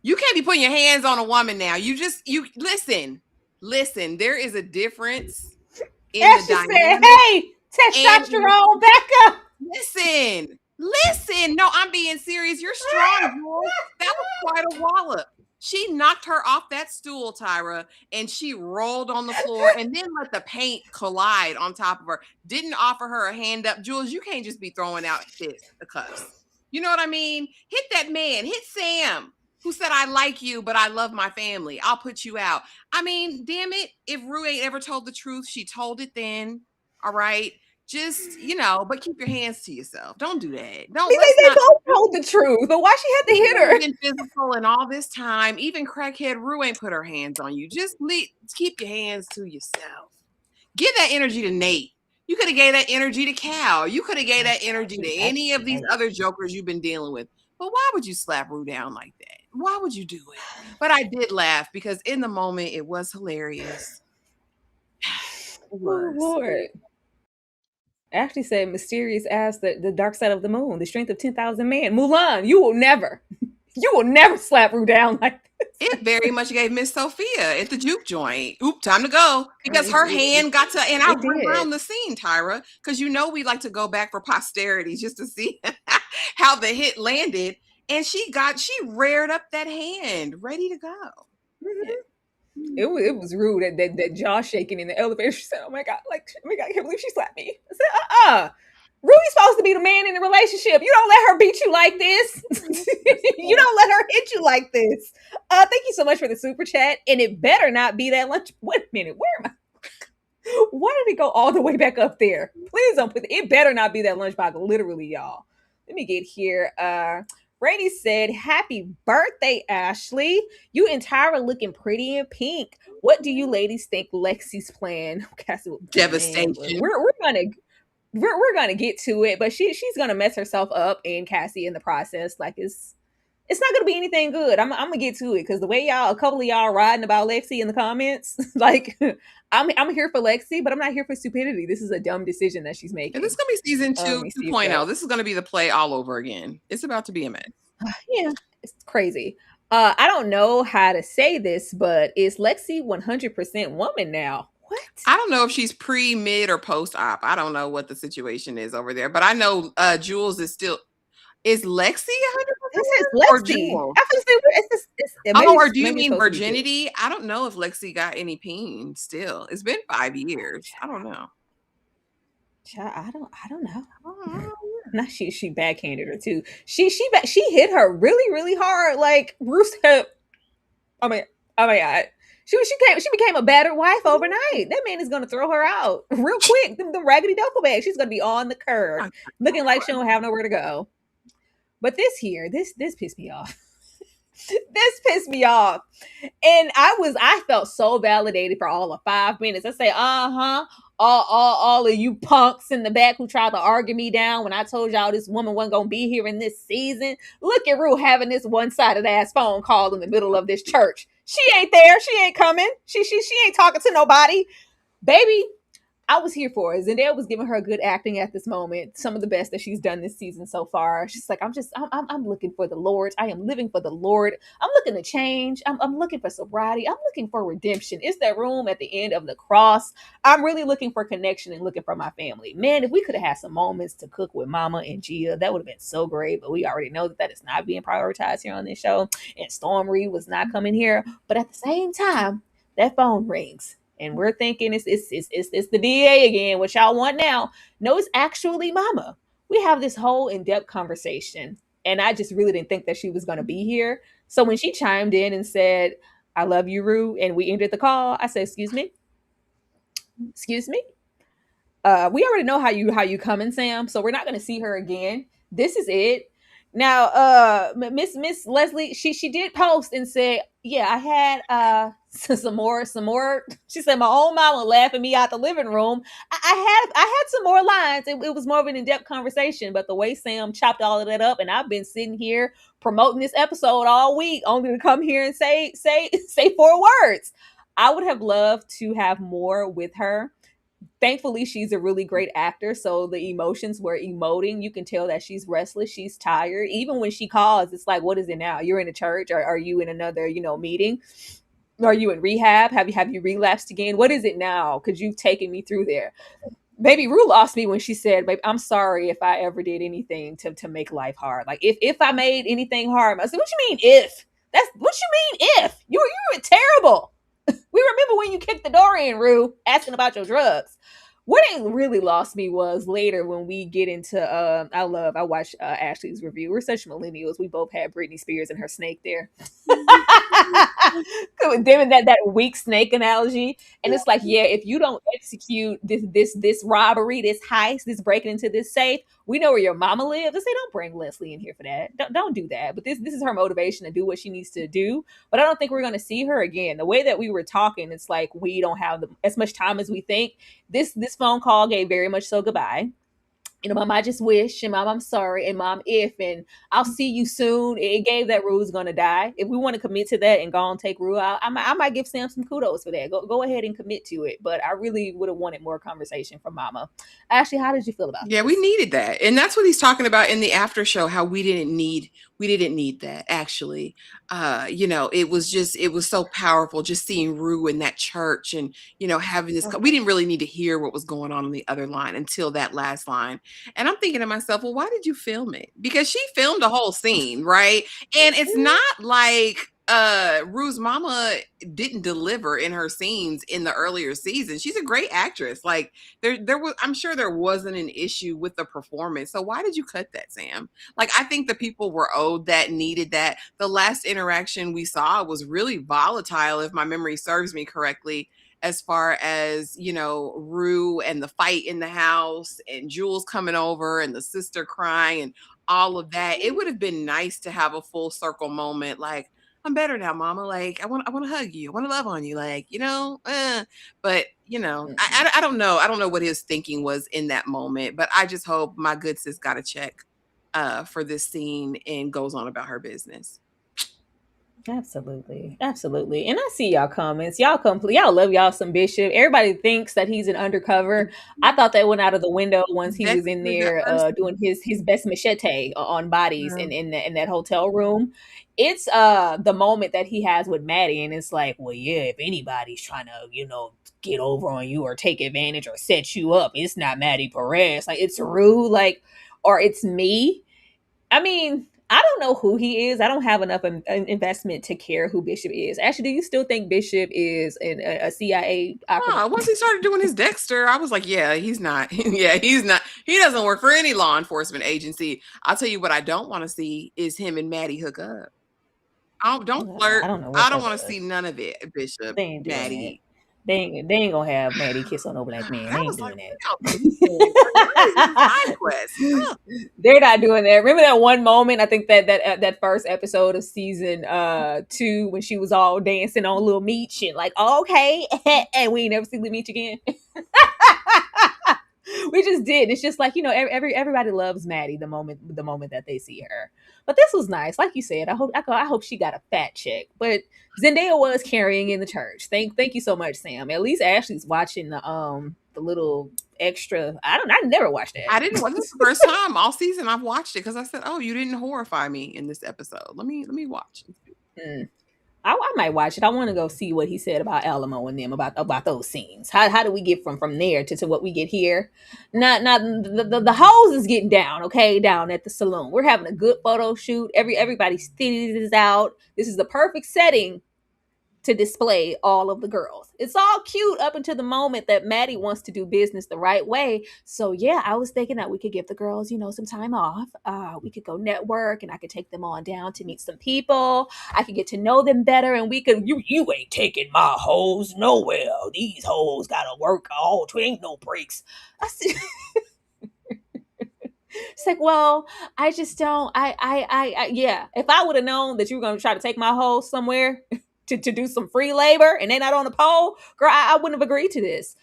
[SPEAKER 3] You can't be putting your hands on a woman now. You listen. There is a difference in the dynamic.
[SPEAKER 2] Said, hey, testosterone, back up.
[SPEAKER 3] Listen. No, I'm being serious. You're strong, Jules. That was quite a wallop. She knocked her off that stool, Tyra, and she rolled on the floor and then let the paint collide on top of her. Didn't offer her a hand up. Jules, you can't just be throwing out the cuffs. You know what I mean? Hit that man. Hit Sam, who said, I like you, but I love my family. I'll put you out. I mean, damn it. If Rue ain't ever told the truth, she told it then. All right. Just, but keep your hands to yourself. Don't do that.
[SPEAKER 2] They both told the truth, but why she had to hit her?
[SPEAKER 3] Been physical and all this time. Even crackhead Rue ain't put her hands on you. Just keep your hands to yourself. Give that energy to Nate. You could have gave that energy to Cal. You could have gave that energy to any of these other jokers you've been dealing with. But why would you slap Rue down like that? Why would you do it? But I did laugh because in the moment it was hilarious.
[SPEAKER 2] It was. Oh, Lord. Ashley said, mysterious as the dark side of the moon, the strength of 10,000 men. Mulan, you will never slap Rue down like this.
[SPEAKER 3] It very much gave Miss Sophia at the juke joint. Oop, time to go. Because her hand got to, and I went around the scene, Tyra, because we like to go back for posterity just to see how the hit landed. And she reared up that hand, ready to go.
[SPEAKER 2] Mm-hmm. It was rude that jaw shaking in the elevator. She said, oh my God, I can't believe she slapped me. I said, Rudy's supposed to be the man in the relationship. You don't let her beat you like this. You don't let her hit you like this. Thank you so much for the super chat. And it better not be that lunch. Wait a minute, where am I? Why did it go all the way back up there? Please don't put it better not be that lunchbox, literally, y'all. Let me get here. Rainy said, happy birthday, Ashley. You and Tyra looking pretty in pink. What do you ladies think Lexi's plan?
[SPEAKER 3] Devastation.
[SPEAKER 2] We're gonna get to it, but she's gonna mess herself up and Cassie in the process. Like it's not gonna be anything good. I'm gonna get to it because the way a couple of y'all riding about Lexi in the comments, like I'm here for Lexi, but I'm not here for stupidity. This is a dumb decision that she's making.
[SPEAKER 3] And this is gonna be season 2.0. This is gonna be the play all over again. It's about to be a mess.
[SPEAKER 2] Yeah, it's crazy. I don't know how to say this, but is Lexi 100% woman now? What?
[SPEAKER 3] I don't know if she's pre, mid, or post-op. I don't know what the situation is over there, but I know Jules is still. Is Lexi 100%
[SPEAKER 2] This is
[SPEAKER 3] or
[SPEAKER 2] Lexi.
[SPEAKER 3] Jules?
[SPEAKER 2] I was say
[SPEAKER 3] Oh, or do you
[SPEAKER 2] maybe it's
[SPEAKER 3] mean
[SPEAKER 2] supposed to be Jules.
[SPEAKER 3] virginity? I don't know if Lexi got any peen still. It's been 5 years. I don't know.
[SPEAKER 2] I don't know.
[SPEAKER 3] Oh,
[SPEAKER 2] Not she backhanded her too. She hit her really really hard. Like Bruce hit. I mean, she became a battered wife overnight. That man is gonna throw her out real quick. Them raggedy duffel bags. She's gonna be on the curb,
[SPEAKER 3] my
[SPEAKER 2] looking like she
[SPEAKER 3] God.
[SPEAKER 2] don't have nowhere to go. But this pissed me off. This pissed me off. And I felt so validated for all of 5 minutes. I say, all of you punks in the back who tried to argue me down when I told y'all this woman wasn't gonna be here in this season. Look at Rue having this one-sided ass phone call in the middle of this church. She ain't there. She ain't coming. She ain't talking to nobody. Baby, I was here for it. Zendaya was giving her good acting at this moment. Some of the best that she's done this season so far. She's like, I'm looking for the Lord. I am living for the Lord. I'm looking to change. I'm looking for sobriety. I'm looking for redemption. It's that room at the end of the cross. I'm really looking for connection and looking for my family. Man, if we could have had some moments to cook with Mama and Gia, that would have been so great. But we already know that is not being prioritized here on this show. And Storm Reed was not coming here. But at the same time, that phone rings. And we're thinking it's the DA again. What y'all want now? No, it's actually Mama. We have this whole in-depth conversation, and I just really didn't think that she was going to be here. So when she chimed in and said, "I love you, Rue," and we ended the call, I said, excuse me." We already know how you coming, Sam. So we're not going to see her again. This is it. Now, Miss Leslie, she did post and say, yeah, I had some more. She said my own mama laughing me out the living room. I had some more lines. It was more of an in-depth conversation, but the way Sam chopped all of that up, and I've been sitting here promoting this episode all week, only to come here and say 4 words. I would have loved to have more with her. Thankfully, she's a really great actor, so the emotions were emoting. You can tell that she's restless, she's tired. Even when she calls, it's like, what is it now? You're in a church, or are you in another meeting? Are you in rehab? Have you relapsed again? What is it now? Because you've taken me through there. Baby Rue lost me when she said, "Babe, I'm sorry if I ever did anything to make life hard. Like if I made anything hard." I said, "What you mean if? That's what you mean if? You were terrible. We remember when you kicked the door in, Rue, asking about your drugs." What it really lost me was later when we get into I watched Ashley's review. We're such millennials. We both had Britney Spears and her snake there. Them that weak snake analogy. And it's like, yeah, if you don't execute this robbery, this heist, this breaking into this safe, we know where your mama lives. I say, don't bring Leslie in here for that. Don't do that. But this is her motivation to do what she needs to do. But I don't think we're gonna see her again. The way that we were talking, it's like we don't have as much time as we think. This phone call gave very much so goodbye. Mom, I just wish, and Mom, I'm sorry, and Mom, if, and I'll see you soon. It gave that Rue's gonna die. If we want to commit to that and go and take Rue out, I might give Sam some kudos for that. Go ahead and commit to it. But I really would have wanted more conversation from Mama. Ashley, how did you feel about
[SPEAKER 3] Yeah,
[SPEAKER 2] this?
[SPEAKER 3] we needed that. And that's what he's talking about in the after show, how we didn't need that actually. It was so powerful just seeing Rue in that church and, having this we didn't really need to hear what was going on the other line until that last line. And I'm thinking to myself, well, why did you film it? Because she filmed the whole scene, right? And it's not like Rue's mama didn't deliver in her scenes in the earlier season. She's a great actress. Like there was, I'm sure there wasn't an issue with the performance. So why did you cut that, Sam? Like, I think the people were owed that, needed that. The last interaction we saw was really volatile, if my memory serves me correctly, as far as, Rue and the fight in the house and Jules coming over and the sister crying and all of that. It would have been nice to have a full circle moment, like, I'm better now, Mama. Like, I want to hug you. I want to love on you. Like, but I don't know. I don't know what his thinking was in that moment, but I just hope my good sis got a check for this scene and goes on about her business.
[SPEAKER 2] Absolutely. And I see y'all comments. Y'all love y'all some Bishop. Everybody thinks that he's an undercover. I thought that went out of the window once he was in there doing his best machete on bodies in that hotel room. It's the moment that he has with Maddie, and it's like, well, yeah, if anybody's trying to, get over on you or take advantage or set you up, it's not Maddie Perez. Like, it's Rue, like, or it's me. I mean, I don't know who he is. I don't have enough investment to care who Bishop is. Actually, do you still think Bishop is a CIA operative?
[SPEAKER 3] Once he started doing his Dexter, I was like, yeah, he's not. Yeah, he's not. He doesn't work for any law enforcement agency. I'll tell you what I don't want to see is him and Maddie hook up. Don't flirt.
[SPEAKER 2] I don't know
[SPEAKER 3] I
[SPEAKER 2] what
[SPEAKER 3] don't
[SPEAKER 2] that
[SPEAKER 3] want to see
[SPEAKER 2] was.
[SPEAKER 3] none of it, Bishop,
[SPEAKER 2] They ain't doing that.
[SPEAKER 3] Maddie.
[SPEAKER 2] They ain't gonna have Maddie kiss on no black man. They
[SPEAKER 3] I
[SPEAKER 2] ain't
[SPEAKER 3] was like,
[SPEAKER 2] doing
[SPEAKER 3] what y'all thinking? Like, where is this side quest?
[SPEAKER 2] that. They're not doing that. Remember that one moment? I think that first episode of season 2 when she was all dancing on Little Meech and like, oh, okay, and we ain't never see Little Meech again. We just did. It's just like, everybody loves Maddie the moment that they see her. But this was nice, like you said. I hope she got a fat check. But Zendaya was carrying in the church. Thank you so much, Sam. At least Ashley's watching the little extra. I never watched that.
[SPEAKER 3] I didn't watch this the first time all season. I've watched it because I said, "Oh, you didn't horrify me in this episode. Let me watch."
[SPEAKER 2] I might watch it. I want to go see what he said about Alamo and them about those scenes. How do we get from there to what we get here? Not the hose is getting down, okay, down at the saloon. We're having a good photo shoot. Everybody's titties is out. This is the perfect setting to display all of the girls. It's all cute up until the moment that Maddie wants to do business the right way. So yeah, I was thinking that we could give the girls, some time off. We could go network and I could take them on down to meet some people. I could get to know them better and we could, you ain't taking my hoes nowhere. These hoes gotta work all, ain't no breaks. It's like, well, I just don't, yeah. If I would have known that you were going to try to take my hoes somewhere, to do some free labor and they're not on the pole, girl, I wouldn't have agreed to this.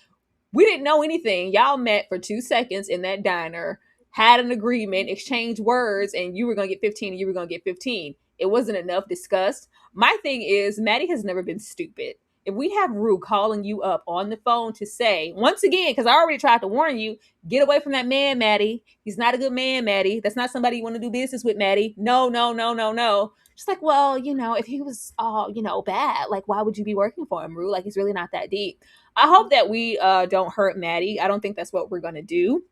[SPEAKER 2] We didn't know anything. Y'all met for 2 seconds in that diner, had an agreement, exchanged words, and you were going to get 15 and you were going to get 15. It wasn't enough discussed. My thing is, Maddie has never been stupid. If we have Rue calling you up on the phone to say, once again, because I already tried to warn you, get away from that man, Maddie. He's not a good man, Maddie. That's not somebody you want to do business with, Maddie. No, no, no, no, no. Just like, well, if he was all, bad, like, why would you be working for him, Rue? Like, he's really not that deep. I hope that we don't hurt Maddie. I don't think that's what we're going to do.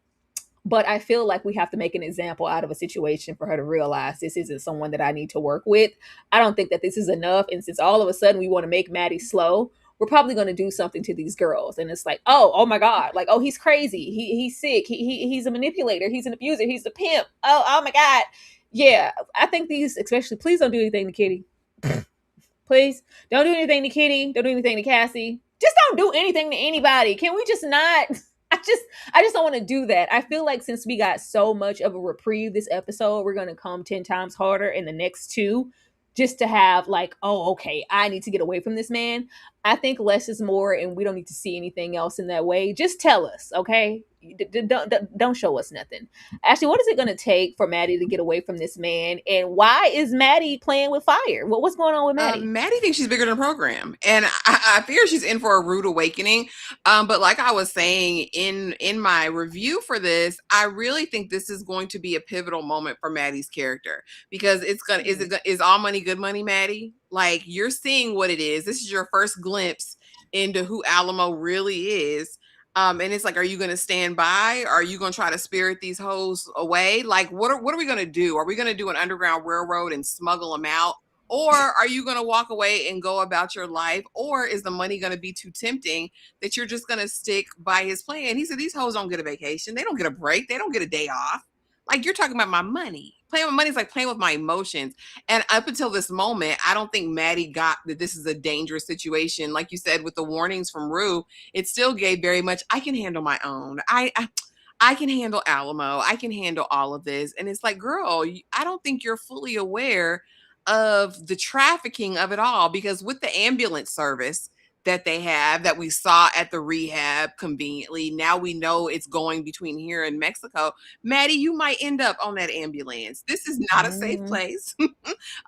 [SPEAKER 2] But I feel like we have to make an example out of a situation for her to realize this isn't someone that I need to work with. I don't think that this is enough. And since all of a sudden we want to make Maddie slow, we're probably going to do something to these girls. And it's like, oh my God. Like, oh, he's crazy. He's sick. He's a manipulator. He's an abuser. He's a pimp. Oh my God. Yeah. I think these, especially, please don't do anything to Kitty. Please don't do anything to Kitty. Don't do anything to Cassie. Just don't do anything to anybody. Can we just not? I just don't want to do that. I feel like since we got so much of a reprieve this episode, we're going to come 10 times harder in the next 2 just to have like, oh, okay, I need to get away from this man. I think less is more and we don't need to see anything else in that way. Just tell us, okay? Don't show us nothing. Actually, what is it going to take for Maddie to get away from this man? And why is Maddie playing with fire? What's going on with Maddie?
[SPEAKER 3] Maddie thinks she's bigger than the program, and I fear she's in for a rude awakening. But like I was saying in my review for this, I really think this is going to be a pivotal moment for Maddie's character because is all money good money, Maddie? Like you're seeing what it is. This is your first glimpse into who Alamo really is. And it's like, are you going to stand by? Are you going to try to spirit these hoes away? Like, what are we going to do? Are we going to do an underground railroad and smuggle them out? Or are you going to walk away and go about your life? Or is the money going to be too tempting that you're just going to stick by his plan? He said, these hoes don't get a vacation. They don't get a break. They don't get a day off. Like, you're talking about my money. Playing with money is like playing with my emotions. And up until this moment, I don't think Maddie got that this is a dangerous situation. Like you said, with the warnings from Rue, it still gave very much, I can handle my own. I can handle Alamo. I can handle all of this. And it's like, girl, I don't think you're fully aware of the trafficking of it all, because with the ambulance service that they have that we saw at the rehab conveniently, now we know it's going between here and Mexico. Maddie, you might end up on that ambulance. This is not a safe place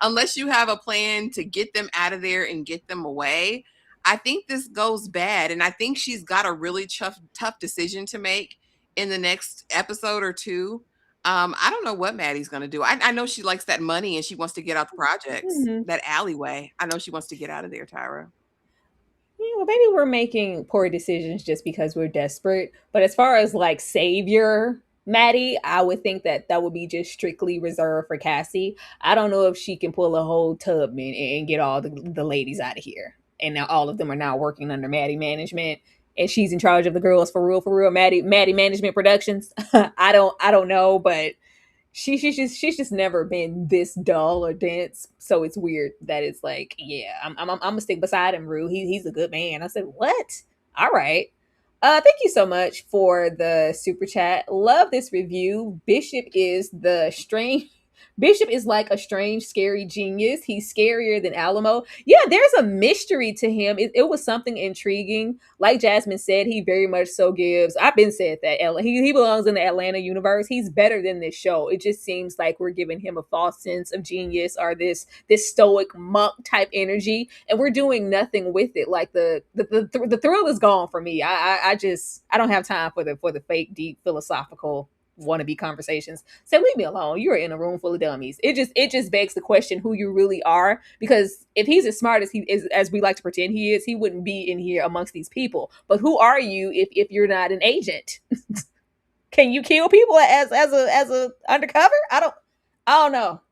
[SPEAKER 3] unless you have a plan to get them out of there and get them away. I think this goes bad, and I think she's got a really tough decision to make in the next episode or 2. I don't know what Maddie's going to do. I know she likes that money and she wants to get out the projects, that alleyway. I know she wants to get out of there, Tyra.
[SPEAKER 2] Well, maybe we're making poor decisions just because we're desperate. But as far as like savior, Maddie, I would think that that would be just strictly reserved for Cassie. I don't know if she can pull a whole Tubman and get all the ladies out of here. And now all of them are now working under Maddie management, and she's in charge of the girls for real, for real. Maddie Management Productions. I don't know, but she's just never been this dull or dense. So it's weird that it's like, yeah, I'm gonna stick beside him, Rue. He's a good man. I said, what? All right. Thank you so much for the super chat. Love this review. Bishop is like a strange, scary genius. He's scarier than Alamo. Yeah, there's a mystery to him. It was something intriguing. Like Jasmine said, he very much so gives. I've been said that he belongs in the Atlanta universe. He's better than this show. It just seems like we're giving him a false sense of genius or this stoic monk type energy, and we're doing nothing with it. Like the thrill is gone for me. I don't have time for the fake deep philosophical wannabe conversations. So leave me alone. You're in a room full of dummies. It just begs the question who you really are. Because if he's as smart as he is, as we like to pretend he is, he wouldn't be in here amongst these people. But who are you if you're not an agent? Can you kill people as a undercover? I don't know.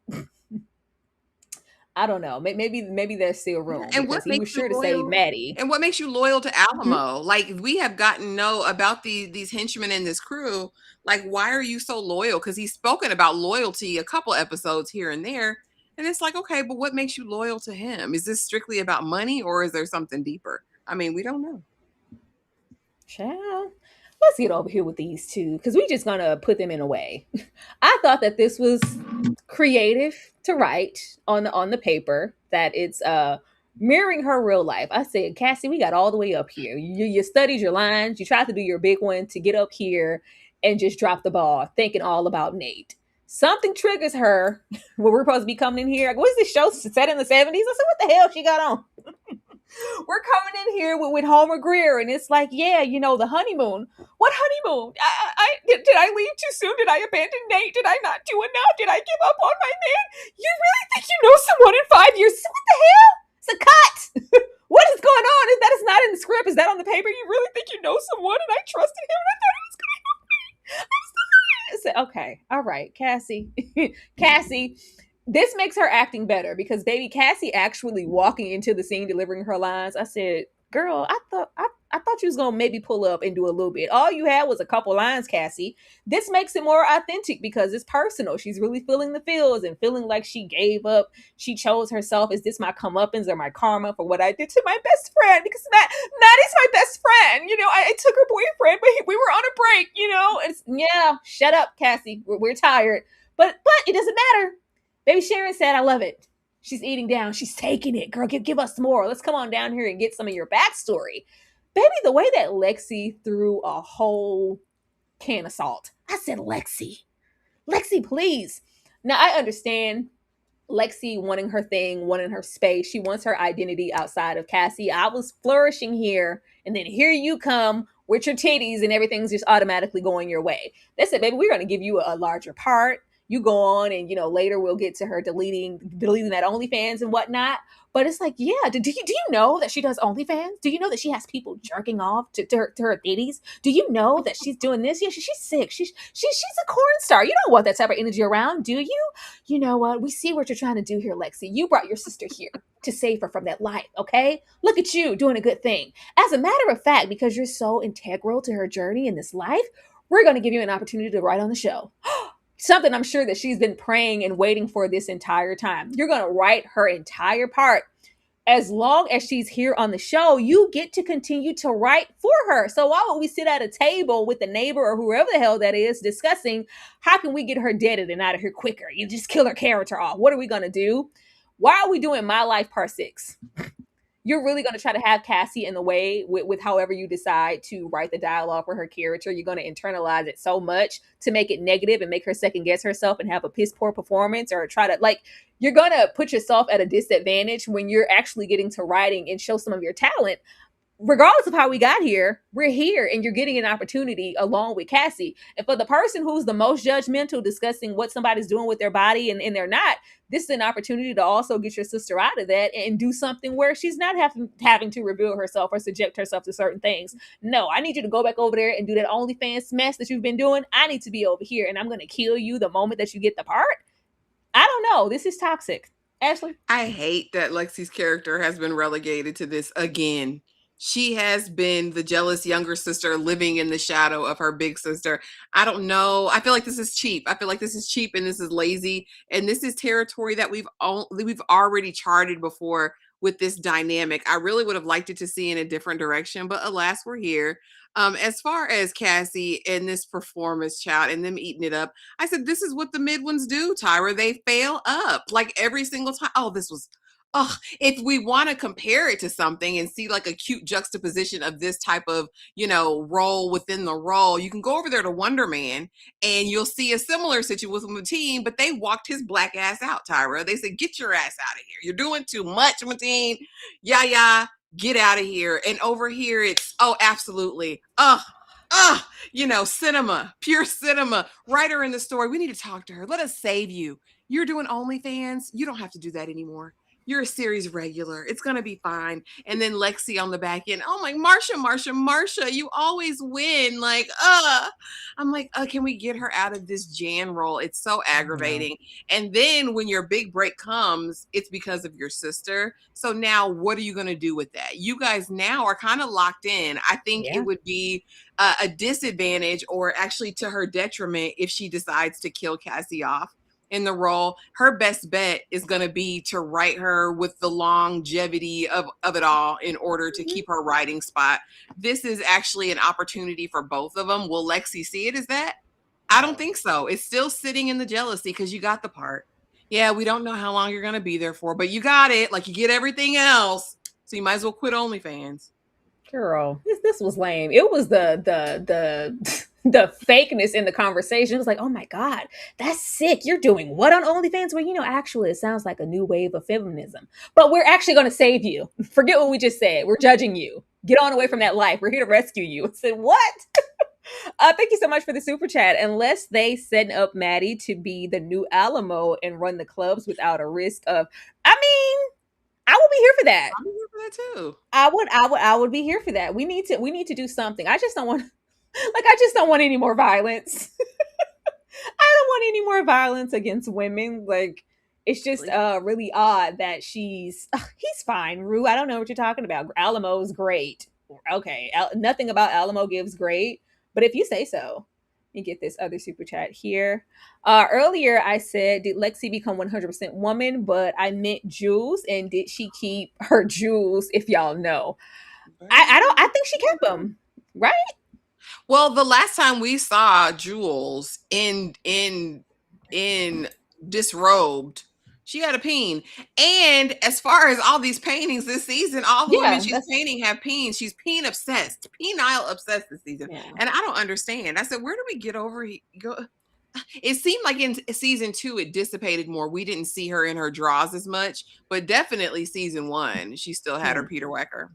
[SPEAKER 2] I don't know. Maybe there's still room
[SPEAKER 3] And
[SPEAKER 2] because
[SPEAKER 3] what
[SPEAKER 2] he was
[SPEAKER 3] makes you
[SPEAKER 2] sure to save
[SPEAKER 3] loyal?
[SPEAKER 2] Maddie.
[SPEAKER 3] And what makes you loyal to
[SPEAKER 2] Hmm?
[SPEAKER 3] Alamo? Like we have gotten know about these henchmen in this crew. Like why are you so loyal? Because he's spoken about loyalty a couple episodes here and there, and it's like okay, but what makes you loyal to him? Is this strictly about money, or is there something deeper? I mean, we don't know.
[SPEAKER 2] Child, let's get over here with these two because we just gonna put them in a way. I thought that this was creative to write on the paper, that it's mirroring her real life. I said, Cassie, we got all the way up here. You studied your lines, you tried to do your big one to get up here and just drop the ball, thinking all about Nate. Something triggers her when we're supposed to be coming in here. Like, what is this show set in the 70s? I said, what the hell she got on? We're coming in here with Homer Greer, and it's like, yeah, the honeymoon. What honeymoon? Did I leave too soon? Did I abandon Nate? Did I not do enough? Did I give up on my man? You really think you know someone in 5 years? What the hell? It's a cut. What is going on? That is not in the script. Is that on the paper? You really think you know someone, and I trusted him, and I thought he was going to help me? I said, okay, all right, Cassie, Cassie. This makes her acting better because baby Cassie actually walking into the scene delivering her lines. I said, girl, I thought you was gonna maybe pull up and do a little bit. All you had was a couple lines, Cassie. This makes it more authentic because it's personal. She's really feeling the feels and feeling like she gave up. She chose herself. Is this my comeuppance or my karma for what I did to my best friend? Because Maddie's my best friend. I took her boyfriend, but we were on a break. It's yeah. Shut up, Cassie. We're tired, but it doesn't matter. Baby Sharon said, I love it. She's eating down. She's taking it. Girl, give us more. Let's come on down here and get some of your backstory. Baby, the way that Lexi threw a whole can of salt. I said, Lexi, please. Now, I understand Lexi wanting her thing, wanting her space. She wants her identity outside of Cassie. I was flourishing here, and then here you come with your titties, and everything's just automatically going your way. They said, baby, we're going to give you a larger part. You go on, and later we'll get to her deleting that OnlyFans and whatnot. But it's like, yeah, do you know that she does OnlyFans? Do you know that she has people jerking off to her titties? Do you know that she's doing this? Yeah, she's sick. She's a corn star. You don't want that type of energy around, do you? You know what? We see what you're trying to do here, Lexi. You brought your sister here to save her from that life, okay? Look at you doing a good thing. As a matter of fact, because you're so integral to her journey in this life, we're going to give you an opportunity to write on the show. Something I'm sure that she's been praying and waiting for this entire time. You're going to write her entire part. As long as she's here on the show, you get to continue to write for her. So why would we sit at a table with the neighbor or whoever the hell that is discussing how can we get her deaded and out of here quicker? You just kill her character off. What are we going to do? Why are we doing My Life Part 6? You're really going to try to have Cassie in the way with however you decide to write the dialogue for her character. You're going to internalize it so much to make it negative and make her second guess herself and have a piss poor performance, or try to you're going to put yourself at a disadvantage when you're actually getting to writing and show some of your talent. regardless of how we got here, we're here and you're getting an opportunity along with Cassie. And for the person who's the most judgmental discussing what somebody's doing with their body and they're not, this is an opportunity to also get your sister out of that and do something where she's not having to reveal herself or subject herself to certain things. No, I need you to go back over there and do that OnlyFans mess that you've been doing. I need to be over here and I'm going to kill you the moment that you get the part. I don't know. This is toxic. Ashley?
[SPEAKER 3] I hate that Lexi's character has been relegated to this again. She has been the jealous younger sister living in the shadow of her big sister. I don't know. I feel like this is cheap. I feel like this is cheap and this is lazy. And this is territory that we've already charted before with this dynamic. I really would have liked it to see in a different direction, but alas, we're here. As far as Cassie and this performance, child, and them eating it up, I said, this is what the mid ones do, Tyra. They fail up like every single time. Oh, this was, oh, if we want to compare it to something and see like a cute juxtaposition of this type of, role within the role, you can go over there to Wonder Man and you'll see a similar situation with Mateen, but they walked his black ass out, Tyra. They said, get your ass out of here. You're doing too much, Mateen. Yeah. Get out of here. And over here, it's, oh, absolutely. Cinema, pure cinema. Write her in the story. We need to talk to her. Let us save you. You're doing OnlyFans. You don't have to do that anymore. You're a series regular. It's going to be fine. And then Lexi on the back end. Oh my, Marsha, you always win. Like, I'm like, can we get her out of this Jan role? It's so aggravating. And then when your big break comes, it's because of your sister. So now what are you going to do with that? You guys now are kind of locked in. I think it would be a disadvantage or actually to her detriment if she decides to kill Cassie off in the role. Her best bet is going to be to write her with the longevity of it all in order to keep her writing spot. This is actually an opportunity for both of them. Will Lexi see it as that? I don't think so. It's still sitting in the jealousy because you got the part. Yeah, we don't know how long you're going to be there for, but you got it. Like you get everything else. So you might as well quit OnlyFans.
[SPEAKER 2] Girl, this was lame. It was the the fakeness in the conversation. It was like, oh my God, that's sick. You're doing what on OnlyFans? Well, actually, it sounds like a new wave of feminism. But we're actually going to save you. Forget what we just said. We're judging you. Get on away from that life. We're here to rescue you. I said, what? Thank you so much for the super chat. Unless they setting up Maddie to be the new Alamo and run the clubs without a risk of, I would be here for that.
[SPEAKER 3] I'm here for that too.
[SPEAKER 2] I would be here for that. We need to do something. I just don't want any more violence. I don't want any more violence against women. Like it's just really odd that he's fine, Rue. I don't know what you're talking about. Alamo's great. Okay. Nothing about Alamo gives great, but if you say so. You get this other super chat here. Earlier, I said, did Lexi become 100% woman? But I meant Jules, and did she keep her jewels? If y'all know, I think she kept them, right?
[SPEAKER 3] Well, the last time we saw Jules in disrobed, she had a peen. And as far as all these paintings this season, all the women she's painting have peens. She's peen obsessed, penile obsessed this season. Yeah. And I don't understand. I said, where do we get over go? It seemed like in season 2, it dissipated more. We didn't see her in her draws as much, but definitely season 1, she still had her Peter Wecker.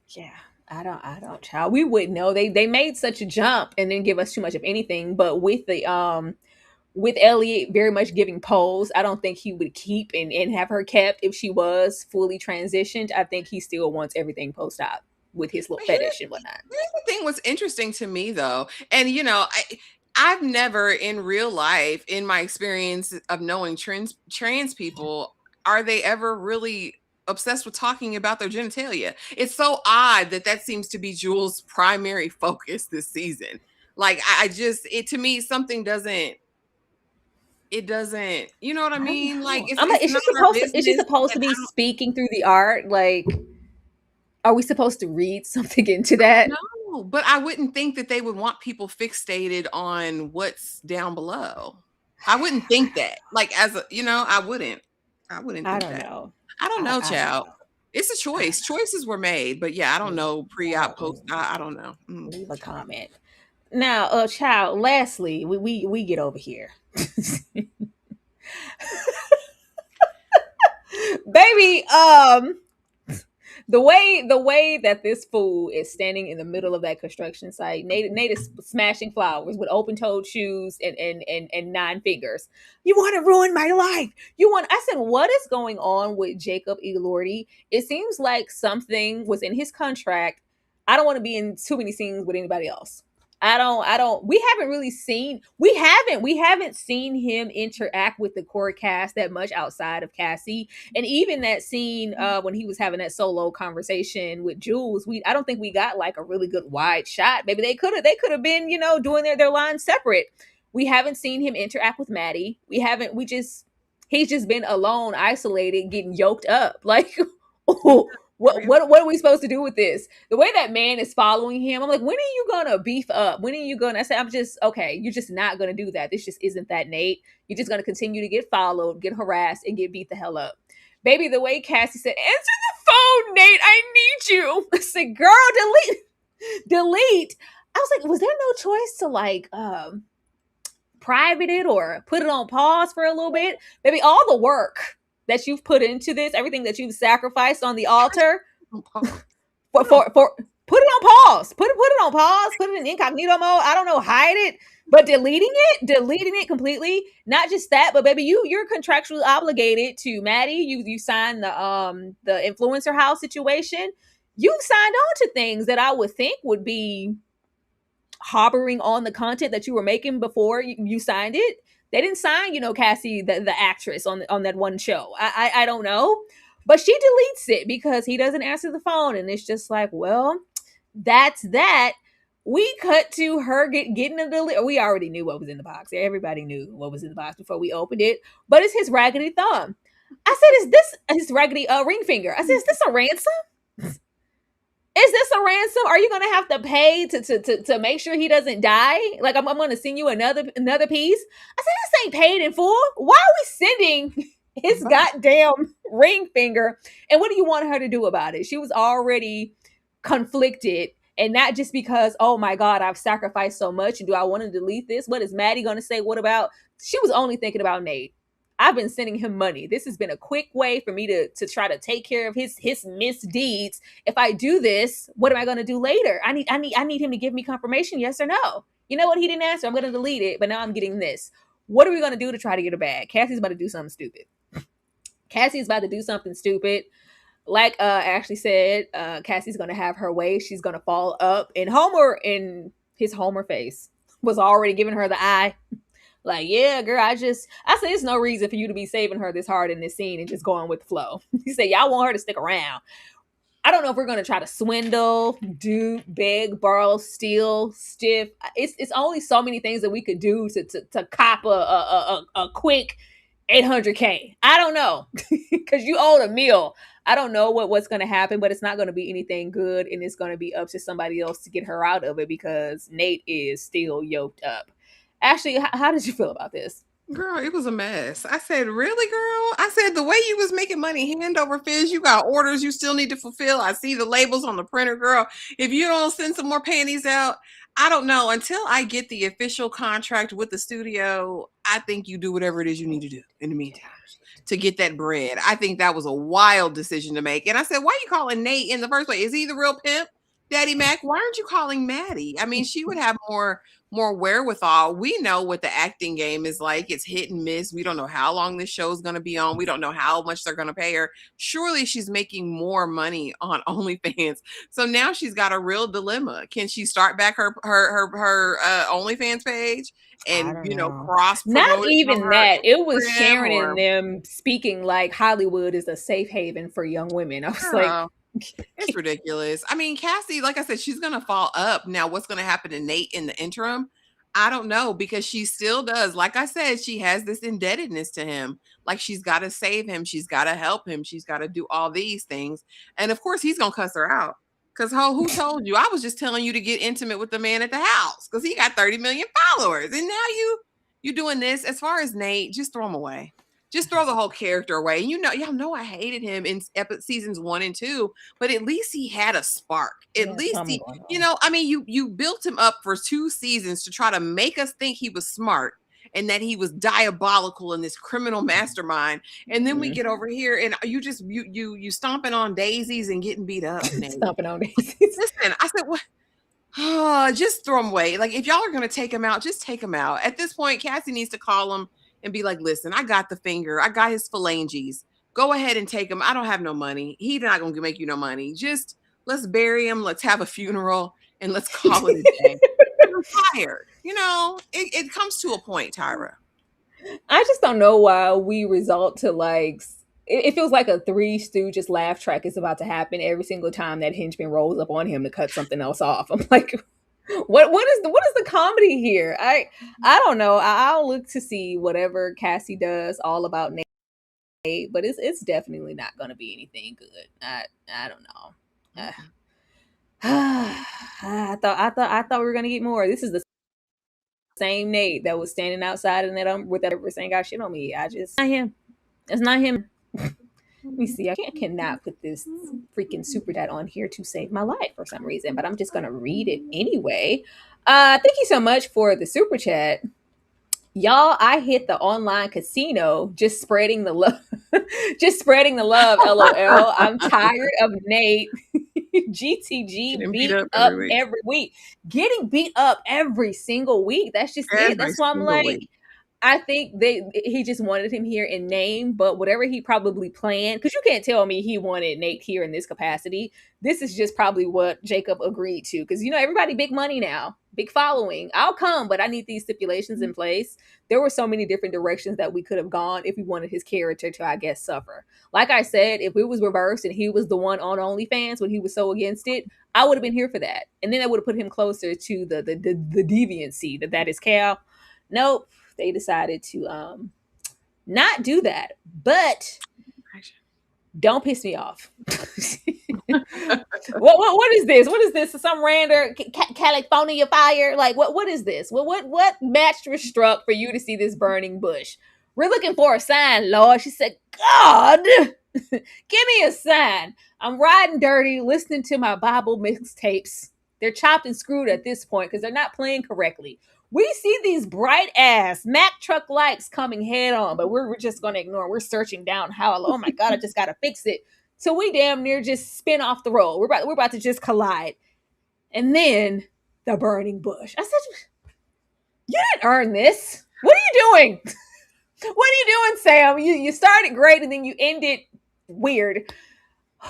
[SPEAKER 2] Yeah. I don't, child. We wouldn't know. They made such a jump and didn't give us too much of anything. But with the with Elliot very much giving pose, I don't think he would keep and have her kept if she was fully transitioned. I think he still wants everything post-op with his little fetish and whatnot.
[SPEAKER 3] Here's the thing what's interesting to me though, and I've never in real life, in my experience of knowing trans people, are they ever really obsessed with talking about their genitalia? It's so odd that seems to be Jules' primary focus this season. Like to me, something doesn't. It doesn't, you know what I mean? Like,
[SPEAKER 2] is she supposed to be speaking through the art? Like, are we supposed to read something into that?
[SPEAKER 3] No, but I wouldn't think that they would want people fixated on what's down below. I wouldn't think that. Like, I wouldn't. I wouldn't think that.
[SPEAKER 2] Know.
[SPEAKER 3] I don't know, child. It's a choice. Choices were made, but yeah, I don't know. Pre-op, post, I don't know.
[SPEAKER 2] Leave a comment. Now, child, lastly, we get over here. Baby, the way that this fool is standing in the middle of that construction site, Nate is smashing flowers with open-toed shoes and 9 fingers. You want to ruin my life? I said, what is going on with Jacob Elordi? It seems like something was in his contract. I don't want to be in too many scenes with anybody else. We haven't seen him interact with the core cast that much outside of Cassie. And even that scene when he was having that solo conversation with Jules, I don't think we got like a really good wide shot. Maybe they could have been, doing their lines separate. We haven't seen him interact with Maddie. He's just been alone, isolated, getting yoked up. Like, what are we supposed to do with this? The way that man is following him, I'm like, when are you gonna beef up? When are you gonna? I said, I'm just okay. You're just not gonna do that. This just isn't that Nate. You're just gonna continue to get followed, get harassed, and get beat the hell up. Baby, the way Cassie said, "Answer the phone, Nate. I need you." I said, "Girl, delete." I was like, was there no choice to like private it or put it on pause for a little bit? Baby, all the work that you've put into this, everything that you've sacrificed on the altar, for put it on pause. Put it on pause. Put it in incognito mode. I don't know, hide it. But deleting it completely. Not just that, but baby, you're contractually obligated to Maddie. You signed the influencer house situation. You signed on to things that I would think would be harboring on the content that you were making before you signed it. They didn't sign, Cassie, the actress on that one show. I don't know, but she deletes it because he doesn't answer the phone, and it's just like, well, that's that. We cut to her getting a delivery. We already knew what was in the box. Everybody knew what was in the box before we opened it, but it's his raggedy thumb. I said, is this his raggedy ring finger? I said, is this a ransom? Is this a ransom? Are you gonna have to pay to make sure he doesn't die? Like I'm gonna send you another piece. I said, this ain't paid in full. Why are we sending his goddamn ring finger? And what do you want her to do about it? She was already conflicted, and not just because, oh my God, I've sacrificed so much. Do I want to delete this? What is Maddie gonna say? What about? She was only thinking about Nate. I've been sending him money. This has been a quick way for me to try to take care of his misdeeds. If I do this, what am I going to do later? I need him to give me confirmation, yes or no. You know what? He didn't answer. I'm going to delete it, but now I'm getting this. What are we going to do to try to get her back? Cassie's about to do something stupid. Like Ashley said, Cassie's going to have her way. She's going to fall up. And Homer, in his Homer face, was already giving her the eye. Like, yeah, girl, I say there's no reason for you to be saving her this hard in this scene and just going with the flow. He said, y'all want her to stick around. I don't know if we're going to try to swindle, beg, borrow, steal, stiff. It's only so many things that we could do to cop a quick $800K. I don't know, because you owed a meal. I don't know what's going to happen, but it's not going to be anything good, and it's going to be up to somebody else to get her out of it because Nate is still yoked up. Ashley, how did you feel about this?
[SPEAKER 3] Girl, it was a mess. I said, really, girl? I said, the way you was making money hand over fist, you got orders you still need to fulfill. I see the labels on the printer, girl. If you don't send some more panties out, I don't know. Until I get the official contract with the studio, I think you do whatever it is you need to do in the meantime to get that bread. I think that was a wild decision to make. And I said, why are you calling Nate in the first place? Is he the real pimp? Daddy Mac, why aren't you calling Maddie? I mean, she would have more wherewithal. We know what the acting game is like. It's hit and miss. We don't know how long this show is going to be on. We don't know how much they're going to pay her. Surely she's making more money on OnlyFans. So now she's got a real dilemma. Can she start back her OnlyFans page and cross promote?
[SPEAKER 2] Not even that. It was Sharon and them speaking like Hollywood is a safe haven for young women. I was like,
[SPEAKER 3] it's ridiculous. I mean, Cassie, like I said, she's going to fall up. Now, what's going to happen to Nate in the interim? I don't know, because she still does. Like I said, she has this indebtedness to him. Like, she's got to save him. She's got to help him. She's got to do all these things. And of course, he's going to cuss her out. Because who told you? I was just telling you to get intimate with the man at the house because he got 30 million followers. And now you doing this. As far as Nate, just throw him away. Just throw the whole character away. And y'all know I hated him in seasons 1 and 2, but at least he had a spark. At least he, I mean, you built him up for 2 seasons to try to make us think he was smart. and that he was diabolical in this criminal mastermind. And then we get over here and you stomping on daisies and getting beat up, Nate.
[SPEAKER 2] Stomping on daisies.
[SPEAKER 3] Listen, I said, what? Oh, just throw him away. Like, if y'all are going to take him out, just take him out. At this point, Cassie needs to call him and be like, listen, I got the finger. I got his phalanges. Go ahead and take him. I don't have no money. He's not going to make you no money. Just let's bury him. Let's have a funeral and let's call it a day. I'm tired. You know, it comes to a point, Tyra.
[SPEAKER 2] I just don't know why we resort to like, it feels like a Three Stooges laugh track is about to happen every single time that henchman rolls up on him to cut something else off. I'm like, what is the comedy here? I don't know. I'll look to see whatever Cassie does all about Nate, but it's definitely not going to be anything good. I don't know. I thought we were gonna get more. This is the same Nate that was standing outside in that with that saying got shit on me. Not him. It's not him. Let me see. I cannot put this freaking super chat on here to save my life for some reason, but I'm just gonna read it anyway. Thank you so much for the super chat. Y'all, I hit the online casino just spreading the love. Just spreading the love, LOL. I'm tired of Nate. GTG beat up every week. Getting beat up every single week. That's just it. That's why I'm like, I think he just wanted him here in name, but whatever he probably planned, because you can't tell me he wanted Nate here in this capacity. This is just probably what Jacob agreed to, because everybody big money now, big following. I'll come, but I need these stipulations in place. There were so many different directions that we could have gone if we wanted his character to, I guess, suffer. Like I said, if it was reversed and he was the one on OnlyFans when he was so against it, I would have been here for that, and then I would have put him closer to the deviancy that is Cal. Nope. They decided to not do that, but don't piss me off. What is this? What is this? Some random California fire? Like what is this? What match was struck for you to see this burning bush? We're looking for a sign, Lord. She said, God, give me a sign. I'm riding dirty, listening to my Bible mixtapes. They're chopped and screwed at this point because they're not playing correctly. We see these bright ass Mack truck lights coming head on, but we're just going to ignore. We're searching down how, oh my God, I just got to fix it. So we damn near just spin off the road. We're about to just collide. And then the burning bush. I said, you didn't earn this. What are you doing? What are you doing, Sam? You started great and then you ended weird.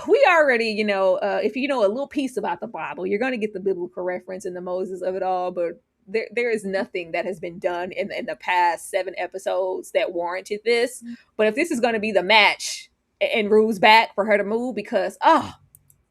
[SPEAKER 2] We already, if you know a little piece about the Bible, you're going to get the biblical reference and the Moses of it all, but there is nothing that has been done in the past 7 episodes that warranted this. But if this is going to be the match and Rue's back for her to move because,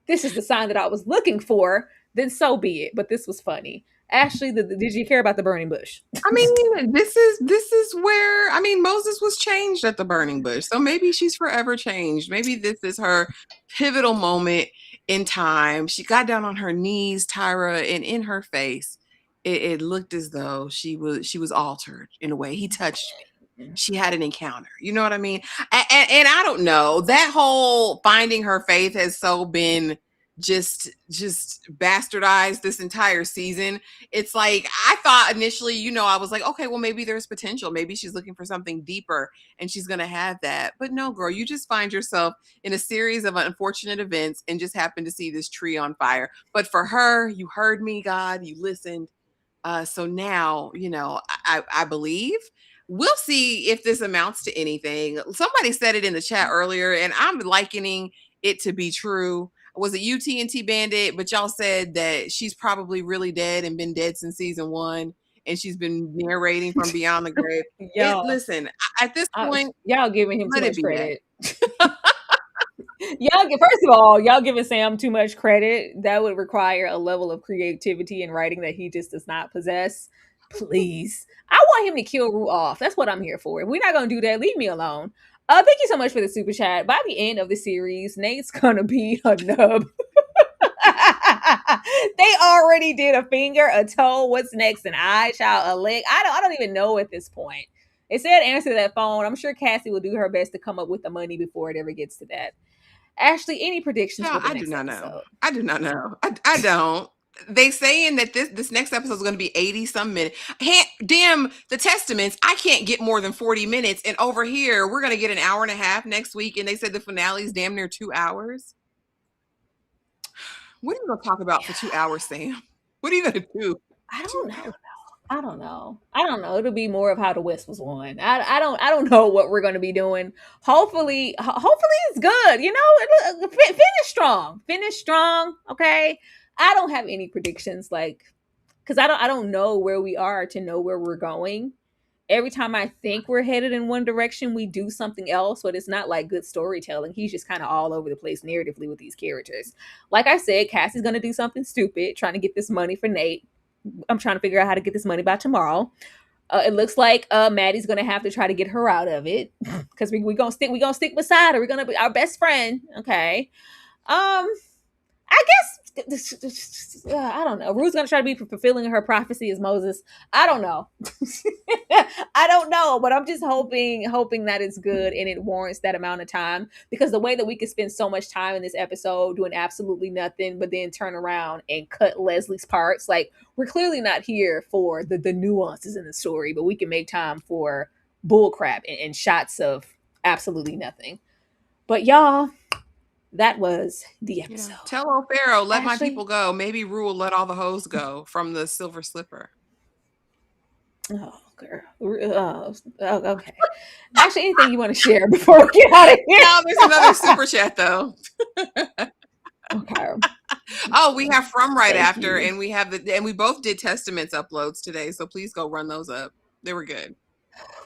[SPEAKER 2] this is the sign that I was looking for, then so be it. But this was funny. Ashley, did you care about the burning bush?
[SPEAKER 3] I mean, this is where, Moses was changed at the burning bush. So maybe she's forever changed. Maybe this is her pivotal moment in time. She got down on her knees, Tyra, and in her face, it looked as though she was altered in a way. He touched me. She had an encounter. You know what I mean? And I don't know. That whole finding her faith has so been just bastardized this entire season. It's like, I thought initially, I was like, okay, well, maybe there's potential. Maybe she's looking for something deeper and she's going to have that. But no, girl, you just find yourself in a series of unfortunate events and just happen to see this tree on fire. But for her, you heard me, God, you listened. So now, I believe. We'll see if this amounts to anything. Somebody said it in the chat earlier, and I'm likening it to be true. Was it UT&T Bandit? But y'all said that she's probably really dead and been dead since season 1, and she's been narrating from beyond the grave. Listen, at this point,
[SPEAKER 2] y'all giving him too much credit. First of all, y'all giving Sam too much credit. That would require a level of creativity in writing that he just does not possess. Please. I want him to kill Rue off. That's what I'm here for. If we're not going to do that, leave me alone. Thank you so much for the super chat. By the end of the series, Nate's going to be a nub. They already did a finger, a toe, what's next, an eye, child, a leg. I don't even know at this point. It said answer that phone. I'm sure Cassie will do her best to come up with the money before it ever gets to that. Ashley, any predictions for the next episode?
[SPEAKER 3] I do not know. I don't. they saying that this next episode is going to be 80 some minutes. Damn the Testaments, I can't get more than 40 minutes, and over here we're going to get an hour and a half next week, and they said the finale is damn near 2 hours. What are you going to talk about for 2 hours, Sam? What are you going to do?
[SPEAKER 2] I don't know. It'll be more of how the West was won. I don't know what we're going to be doing. Hopefully it's good. You know, finish strong. Okay. I don't have any predictions, like, because I don't know where we are to know where we're going. Every time I think we're headed in one direction, we do something else, but it's not like good storytelling. He's just kind of all over the place narratively with these characters. Like I said, Cassie's going to do something stupid, trying to get this money for Nate. I'm trying to figure out how to get this money by tomorrow. It looks like Maddie's gonna have to try to get her out of it because we're gonna stick beside her. We're gonna be our best friend. Okay. I guess I don't know. Ruth's gonna try to be fulfilling her prophecy as Moses. I don't know. I don't know, but I'm just hoping that it's good and it warrants that amount of time, because the way that we could spend so much time in this episode doing absolutely nothing, but then turn around and cut Leslie's parts, like, we're clearly not here for the nuances in the story, but we can make time for bullcrap and shots of absolutely nothing. But y'all, that was the episode.
[SPEAKER 3] Tell old Pharaoh, let my people go. Maybe Rue will let all the hoes go from the Silver Slipper.
[SPEAKER 2] Oh, girl. Okay. Actually, anything you want to share before we get out of here?
[SPEAKER 3] No, there's another super chat though.
[SPEAKER 2] Okay.
[SPEAKER 3] Oh, we have From right after, and we have and we both did Testaments uploads today, so please go run those up. They were good.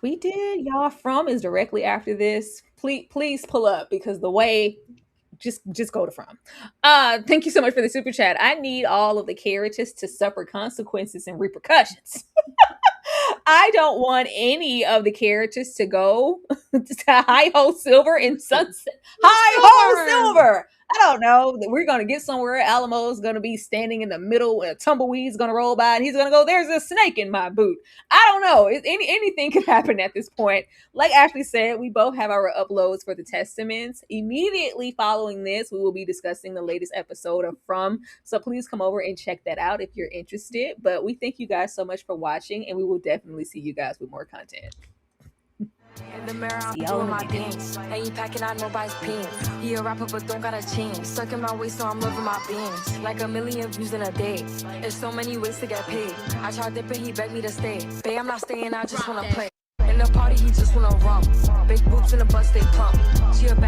[SPEAKER 2] We did, y'all. From is directly after this. Please pull up, because the way. Just go to From. Thank you so much for the super chat. I need all of the characters to suffer consequences and repercussions. I don't want any of the characters to go to Hi Ho Silver and Sunset. Hi Ho Silver! I don't know. We're going to get somewhere. Alamo's going to be standing in the middle, and a tumbleweed's going to roll by, and he's going to go, "There's a snake in my boot." I don't know. Anything could happen at this point. Like Ashley said, we both have our uploads for the Testaments. Immediately following this, we will be discussing the latest episode of From. So please come over and check that out if you're interested. But we thank you guys so much for watching, and we will definitely see you guys with more content.
[SPEAKER 1] In the mirror, I'm doing my dance. Ain't packing out nobody's pants. He a rapper, but don't got a chance. Stuck in my waist, so I'm living my bands. Like 1 million views in a day. There's so many ways to get paid. I tried dipping, he begged me to stay. Babe, I'm not staying, I just wanna play. In the party, he just wanna rump. Big boobs in the bus, they plump. She a bad